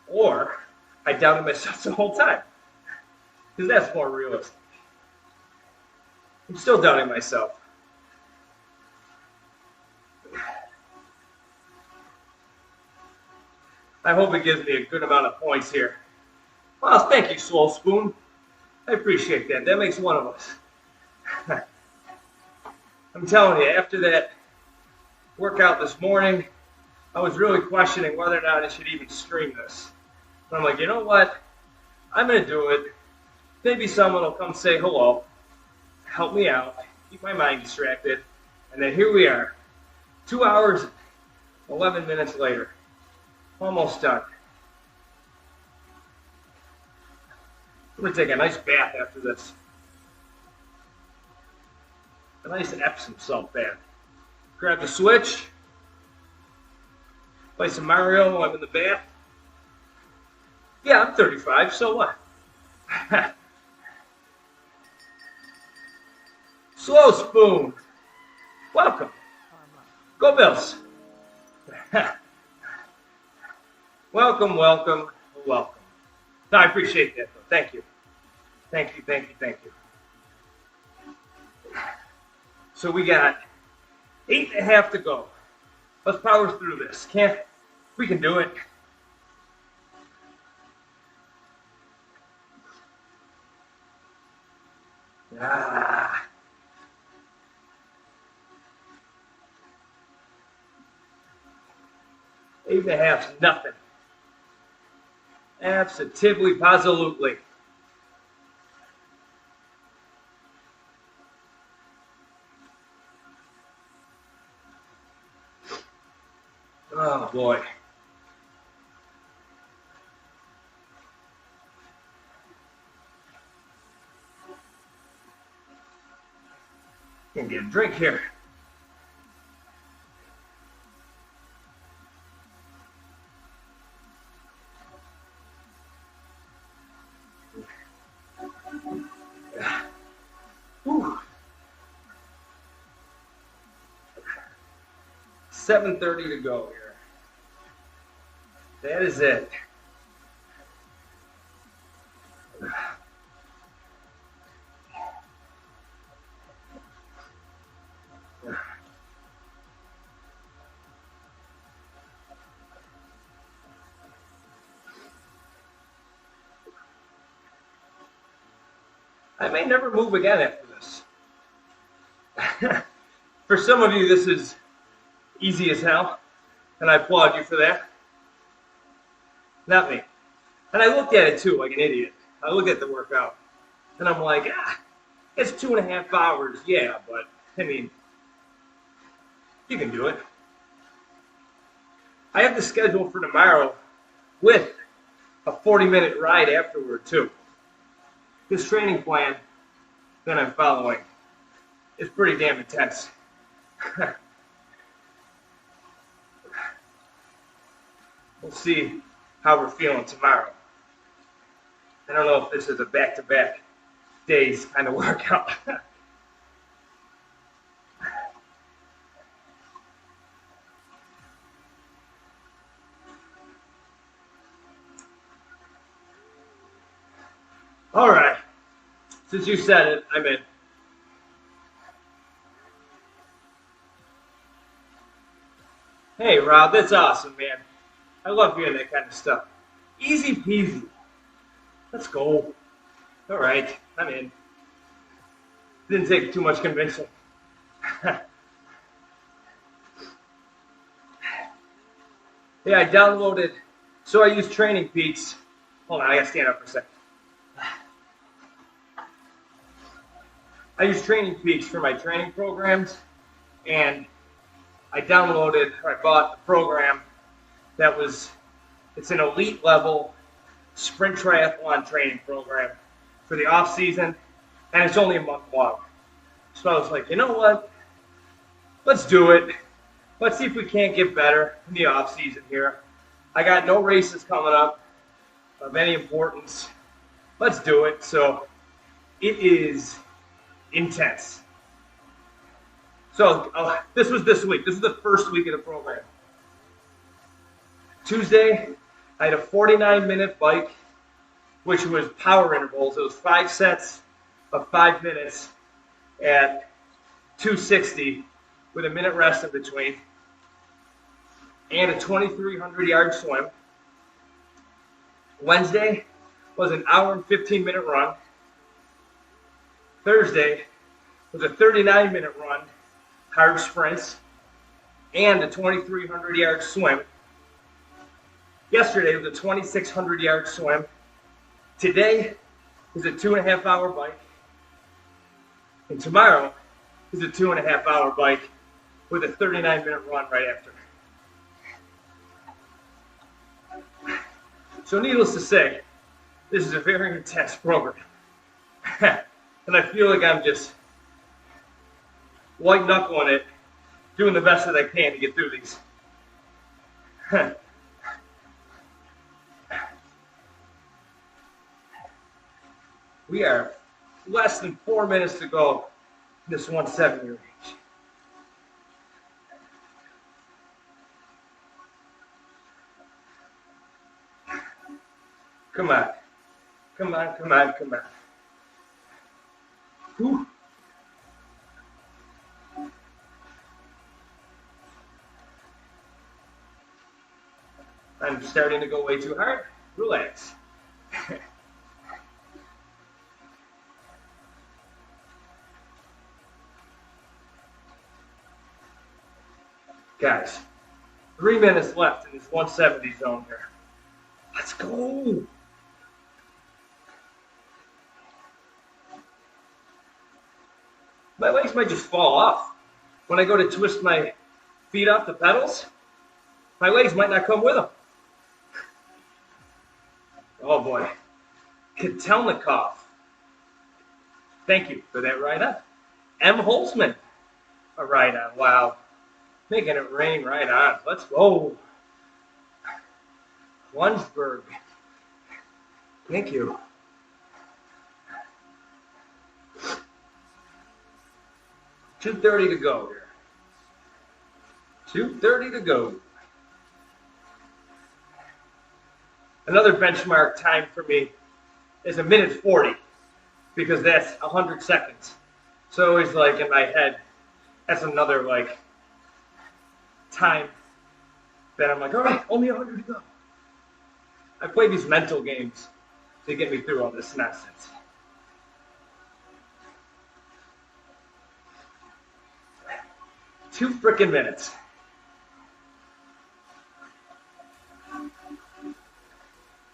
Or I doubted myself the whole time. Because that's more realistic. I'm still doubting myself. I hope it gives me a good amount of points here. Well, thank you, Slow Spoon. I appreciate that. That makes one of us. I'm telling you, after that workout this morning, I was really questioning whether or not I should even stream this. But I'm like, you know what? I'm going to do it. Maybe someone will come say hello, help me out, keep my mind distracted, and then here we are, 2 hours, 11 minutes later, almost done. I'm going to take a nice bath after this. A nice Epsom salt bath. Grab the Switch, play some Mario while I'm in the bath. Yeah, I'm 35, so what? Slow Spoon, welcome. Go Bills. Welcome, welcome, welcome. No, I appreciate that, though. Thank you. Thank you, thank you, thank you. So we got 8.5 to go. Let's power through this. We can do it. Ah. Eight and a half's nothing. Absolutely, positively. Oh boy. Can get a drink here. Whew. 7:30 to go here. That is it. I may never move again after this. For some of you, this is easy as hell, and I applaud you for that. Not me. And I looked at it too, like an idiot. I looked at the workout, and I'm like, it's 2.5 hours, yeah, but I mean, you can do it. I have the schedule for tomorrow with a 40-minute ride afterward too. This training plan that I'm following is pretty damn intense. We'll see how we're feeling tomorrow. I don't know if this is a back-to-back days kind of workout. All right. Since you said it, I'm in. Hey, Rob, that's awesome, man. I love hearing that kind of stuff. Easy peasy. Let's go. All right, I'm in. Didn't take too much convincing. Yeah, I downloaded. So I use Training Peaks. Hold on, I gotta stand up for a second. I use Training Peaks for my training programs, and I downloaded, or I bought a program that it's an elite level sprint triathlon training program for the off season, and it's only a month long. So I was like, you know what? Let's do it. Let's see if we can't get better in the off season here. I got no races coming up of any importance. Let's do it. So it is intense. So this was this week. This is the first week of the program. Tuesday, I had a 49-minute bike, which was power intervals. It was 5 sets of 5 minutes, at 260 with a minute rest in between, and a 2,300-yard swim. Wednesday was an hour and 15-minute run. Thursday was a 39-minute run, hard sprints, and a 2,300-yard swim. Yesterday was a 2,600-yard swim. Today is a 2.5-hour bike. And tomorrow is a 2.5-hour bike with a 39-minute run right after. So needless to say, this is a very intense program. And I feel like I'm just white knuckling it, doing the best that I can to get through these. We are less than 4 minutes to go in this 170 range. Come on. Come on, come on, come on. Whew. I'm starting to go way too hard. Relax. Guys, 3 minutes left in this 170 zone here. Let's go. My legs might just fall off. When I go to twist my feet off the pedals, my legs might not come with them. Oh boy. Katelnikov. Thank you for that ride on. M. Holzman. A ride on. Wow. Making it rain right on. Let's go. Lunsberg. Thank you. $2:30 to go here. 2:30 to go. Another benchmark time for me is 1:40 because that's 100 seconds. So always like in my head, that's another like time that I'm like, all right, only 100 to go. I play these mental games to get me through all this nonsense. Two frickin' minutes.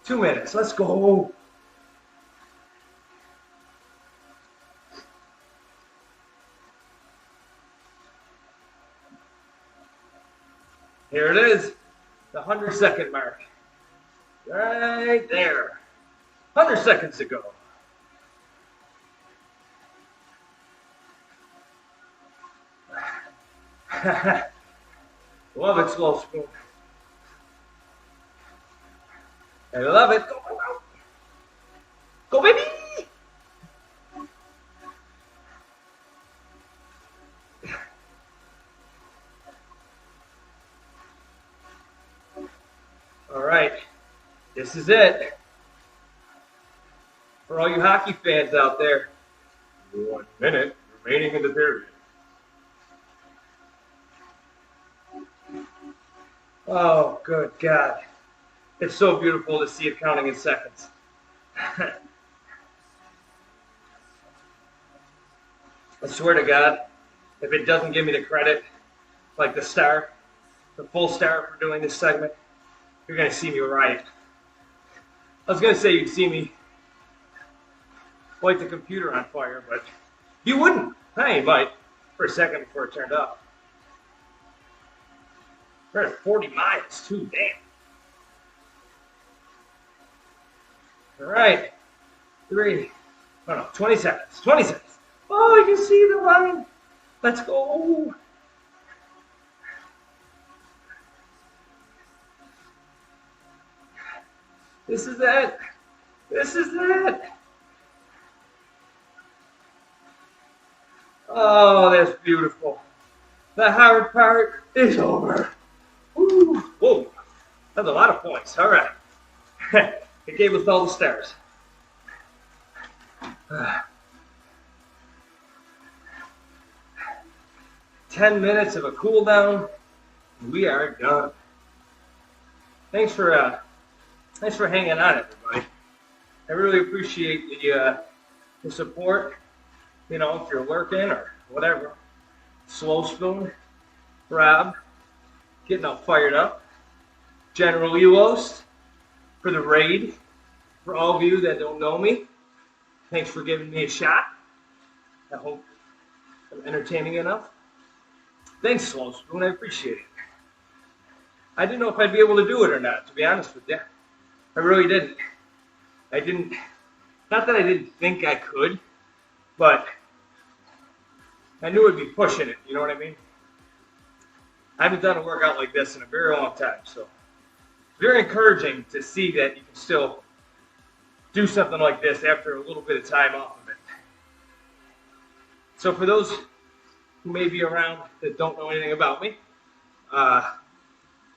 Two minutes. Let's go. Here it is. The 100-second mark. Right there. 100 seconds to go. Love it, slow spoon. I love it. Go, go, go. Go, baby. All right. This is it. For all you hockey fans out there, 1 minute remaining in the period. Oh, good God. It's so beautiful to see it counting in seconds. I swear to God, if it doesn't give me the credit, like the star, the full star for doing this segment, you're going to see me riot. I was going to say you'd see me light the computer on fire, but you wouldn't. Hey, you might, for a second before it turned off. We're at 40 miles, too, damn. All right, 20 seconds, 20 seconds. Oh, you can see the line. Let's go. This is it. This is it. Oh, that's beautiful. The hard part is over. Woo. Whoa, that's a lot of points. All right. It gave us all the stars. 10 minutes of a cool down. We are done. Thanks for hanging on, everybody. I really appreciate the support. You know, if you're lurking or whatever. Slow Spoon, Rob, getting all fired up. General Elos for the raid. For all of you that don't know me, thanks for giving me a shot. I hope I'm entertaining enough. Thanks, Slow Spoon. I appreciate it. I didn't know if I'd be able to do it or not, to be honest with you. I really didn't. Not that I didn't think I could, but I knew I'd be pushing it, you know what I mean? I haven't done a workout like this in a very long time, so very encouraging to see that you can still do something like this after a little bit of time off of it. So for those who may be around that don't know anything about me,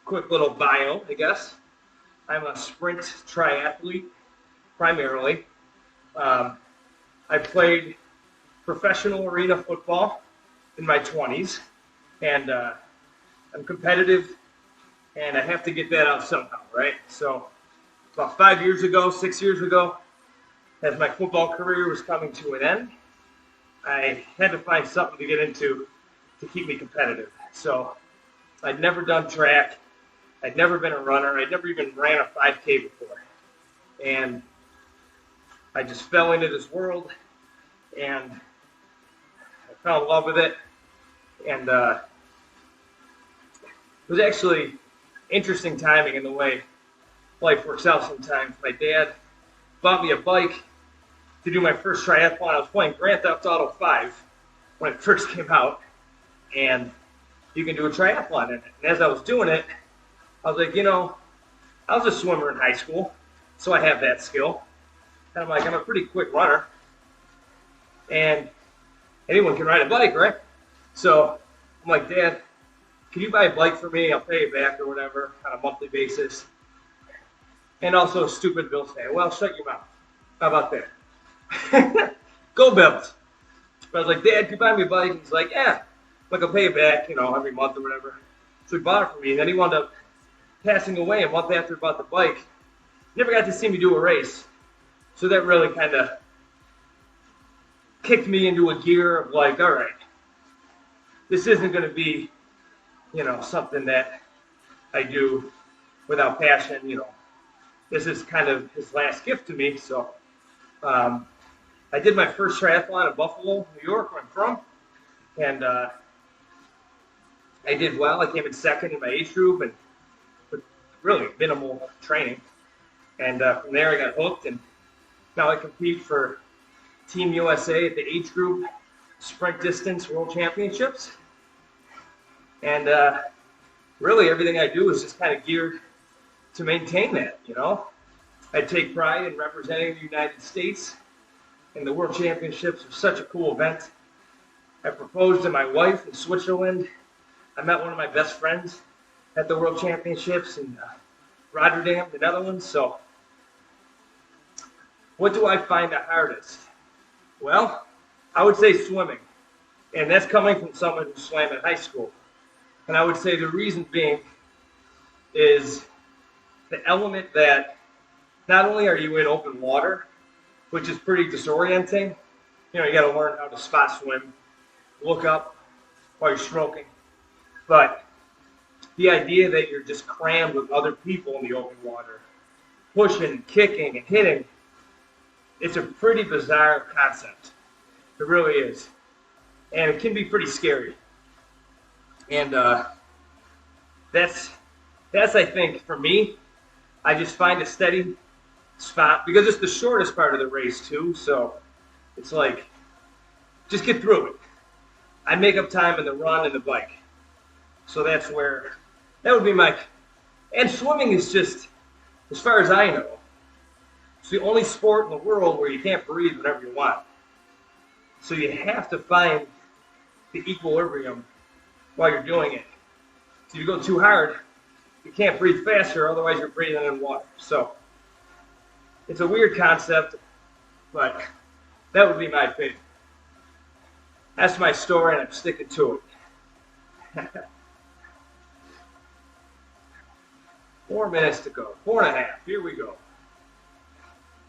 quick little bio, I guess. I'm a sprint triathlete, primarily. I played professional arena football in my 20s, and I'm competitive, and I have to get that out somehow, right? So about 6 years ago, as my football career was coming to an end, I had to find something to get into to keep me competitive. So I'd never done track. I'd never been a runner. I'd never even ran a 5K before. And I just fell into this world, and I fell in love with it. And it was actually interesting timing in the way life works out sometimes. My dad bought me a bike to do my first triathlon. I was playing Grand Theft Auto 5 when it first came out, and you can do a triathlon in it. And as I was doing it, I was like, you know, I was a swimmer in high school, so I have that skill. And I'm like, I'm a pretty quick runner, and anyone can ride a bike, right? So I'm like, Dad, can you buy a bike for me? I'll pay you back or whatever on a monthly basis. And also a stupid bill saying, well, shut your mouth. How about that? Go Bills. But I was like, Dad, can you buy me a bike? And he's like, yeah. Like, I'll pay you back, you know, every month or whatever. So he bought it for me, and then he wound up passing away a month after I bought the bike. Never got to see me do a race. So that really kind of kicked me into a gear of like, all right, this isn't going to be, you know, something that I do without passion, you know. This is kind of his last gift to me. So I did my first triathlon in Buffalo, New York, where I'm from. And I did well. I came in second in my age group, and with really minimal training. And from there, I got hooked, and now I compete for Team USA at the age group sprint distance world championships. And really, everything I do is just kind of geared to maintain that, you know. I take pride in representing the United States, and the world championships are such a cool event. I proposed to my wife in Switzerland. I met one of my best friends at the World Championships in Rotterdam, the Netherlands. So what do I find the hardest? Well, I would say swimming. And that's coming from someone who swam in high school. And I would say the reason being is the element that not only are you in open water, which is pretty disorienting, you know, you got to learn how to spot swim, look up while you're stroking. But the idea that you're just crammed with other people in the open water, pushing, kicking, and hitting, it's a pretty bizarre concept. It really is. And it can be pretty scary. And that's I think, for me, I just find a steady spot, because it's the shortest part of the race, too. So it's like, just get through it. I make up time in the run and the bike. So that's where, that would be my, and swimming is just, as far as I know, it's the only sport in the world where you can't breathe whenever you want. So you have to find the equilibrium while you're doing it. So if you go too hard, you can't breathe faster, otherwise you're breathing in water. So it's a weird concept, but that would be my opinion. That's my story, and I'm sticking to it. 4 minutes to go. 4.5. Here we go.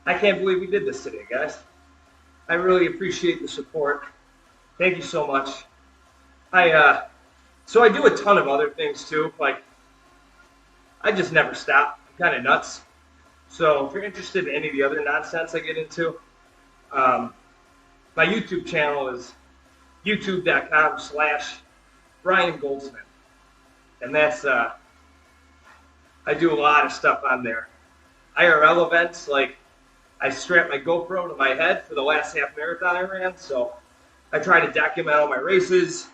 I can't believe we did this today, guys. I really appreciate the support. Thank you so much. So I do a ton of other things too. Like, I just never stop. I'm kind of nuts. So if you're interested in any of the other nonsense I get into, my YouTube channel is youtube.com/Brian Goldsmith. And that's, I do a lot of stuff on there. IRL events, like I strapped my GoPro to my head for the last half marathon I ran. So I try to document all my races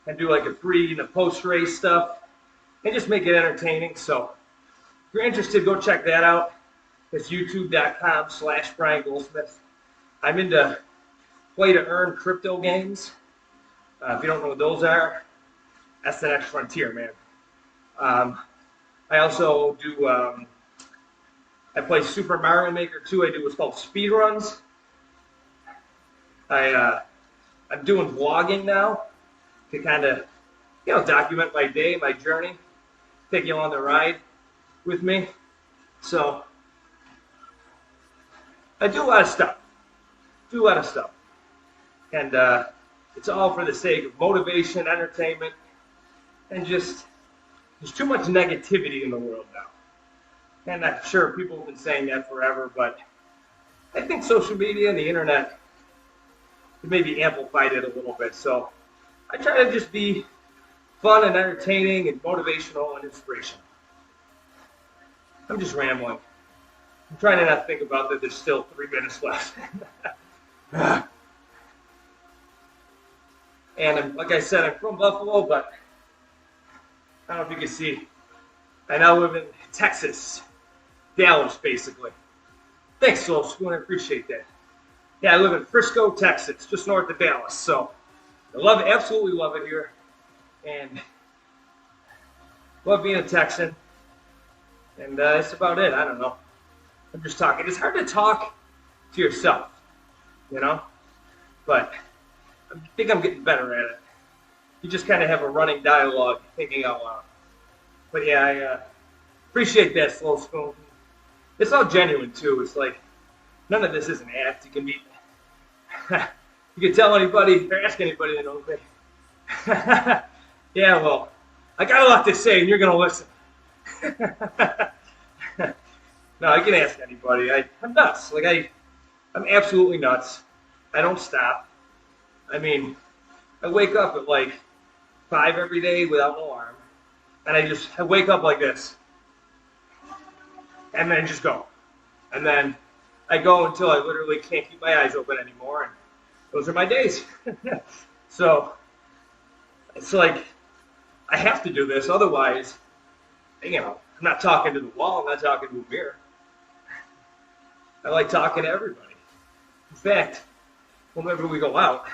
and do like a pre and a post race stuff and just make it entertaining. So if you're interested, go check that out. It's youtube.com/Brian Goldsmith. I'm into play to earn crypto games. If you don't know what those are, that's the next frontier, man. I also do, I play Super Mario Maker 2. I do what's called speed runs. I'm doing vlogging now to kind of, document my day, my journey, take you on the ride with me. So I do a lot of stuff. And it's all for the sake of motivation, entertainment, and just, there's too much negativity in the world now. And I'm sure people have been saying that forever, but I think social media and the internet maybe amplified it a little bit. So I try to just be fun and entertaining and motivational and inspirational. I'm just rambling. I'm trying to not think about that there's still 3 minutes left. And like I said, I'm from Buffalo, but I don't know if you can see. I now live in Texas, Dallas, basically. Thanks, Soul Spoon. I appreciate that. Yeah, I live in Frisco, Texas, just north of Dallas. So I love it, absolutely love it here. And love being a Texan. And that's about it. I don't know. I'm just talking. It's hard to talk to yourself, but I think I'm getting better at it. You just kind of have a running dialogue, thinking out loud. But yeah, I appreciate that, Slow Spoon. It's all genuine, too. It's like, none of this is an act. You can be, you can tell anybody, or ask anybody that knows me. Yeah, well, I got a lot to say, and you're going to listen. No, I can ask anybody. I'm nuts. Like, I'm absolutely nuts. I don't stop. I mean, I wake up at like 5 every day without an alarm. And I wake up like this. And then just go. And then I go until I literally can't keep my eyes open anymore. And those are my days. So it's like, I have to do this. Otherwise, I'm not talking to the wall. I'm not talking to a mirror. I like talking to everybody. In fact, whenever we go out,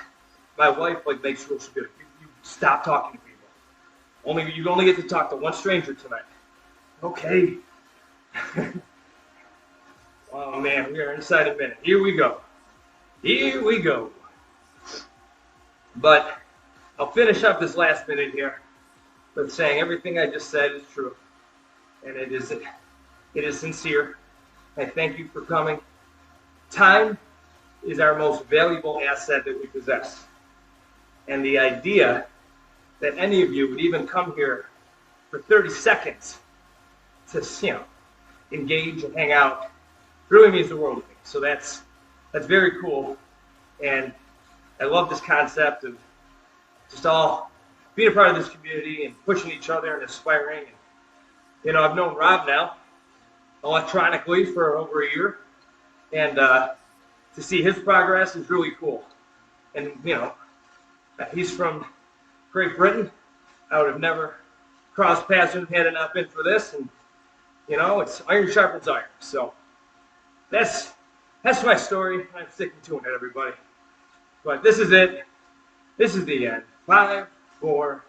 my wife makes rules. You stop talking to people. You only get to talk to one stranger tonight. Okay. Oh man, we are inside a minute. Here we go. But I'll finish up this last minute here with saying everything I just said is true, and it is sincere. I thank you for coming. Time is our most valuable asset that we possess. And the idea that any of you would even come here for 30 seconds to, engage and hang out really means the world to me. So that's very cool. And I love this concept of just all being a part of this community and pushing each other and inspiring. And, I've known Rob now electronically for over a year. And to see his progress is really cool. And, he's from Great Britain. I would have never crossed paths with him had it not been for this. And, it's iron sharpens iron. So that's my story. I'm sticking to it, everybody. But this is it. This is the end. 5, 4,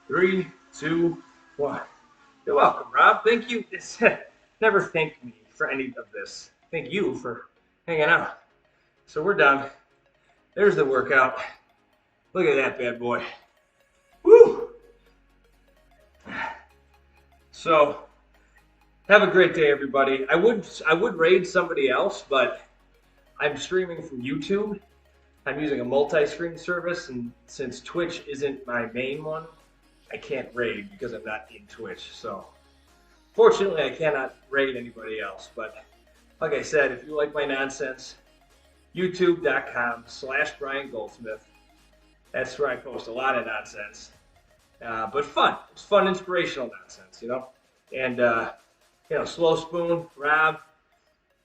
3, 2, 1. You're welcome, Rob. Thank you. Never thank me for any of this. Thank you for hanging out. So we're done. There's the workout. Look at that bad boy. Woo! So have a great day, everybody. I would raid somebody else, but I'm streaming from YouTube. I'm using a multi-screen service, and since Twitch isn't my main one, I can't raid because I'm not in Twitch. So fortunately, I cannot raid anybody else. But like I said, if you like my nonsense, youtube.com/Brian Goldsmith. That's where I post a lot of nonsense, but fun. It's fun, inspirational nonsense, you know. And Slow Spoon, Rob,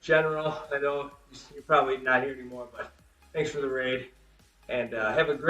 General. I know you're probably not here anymore, but thanks for the raid, and have a great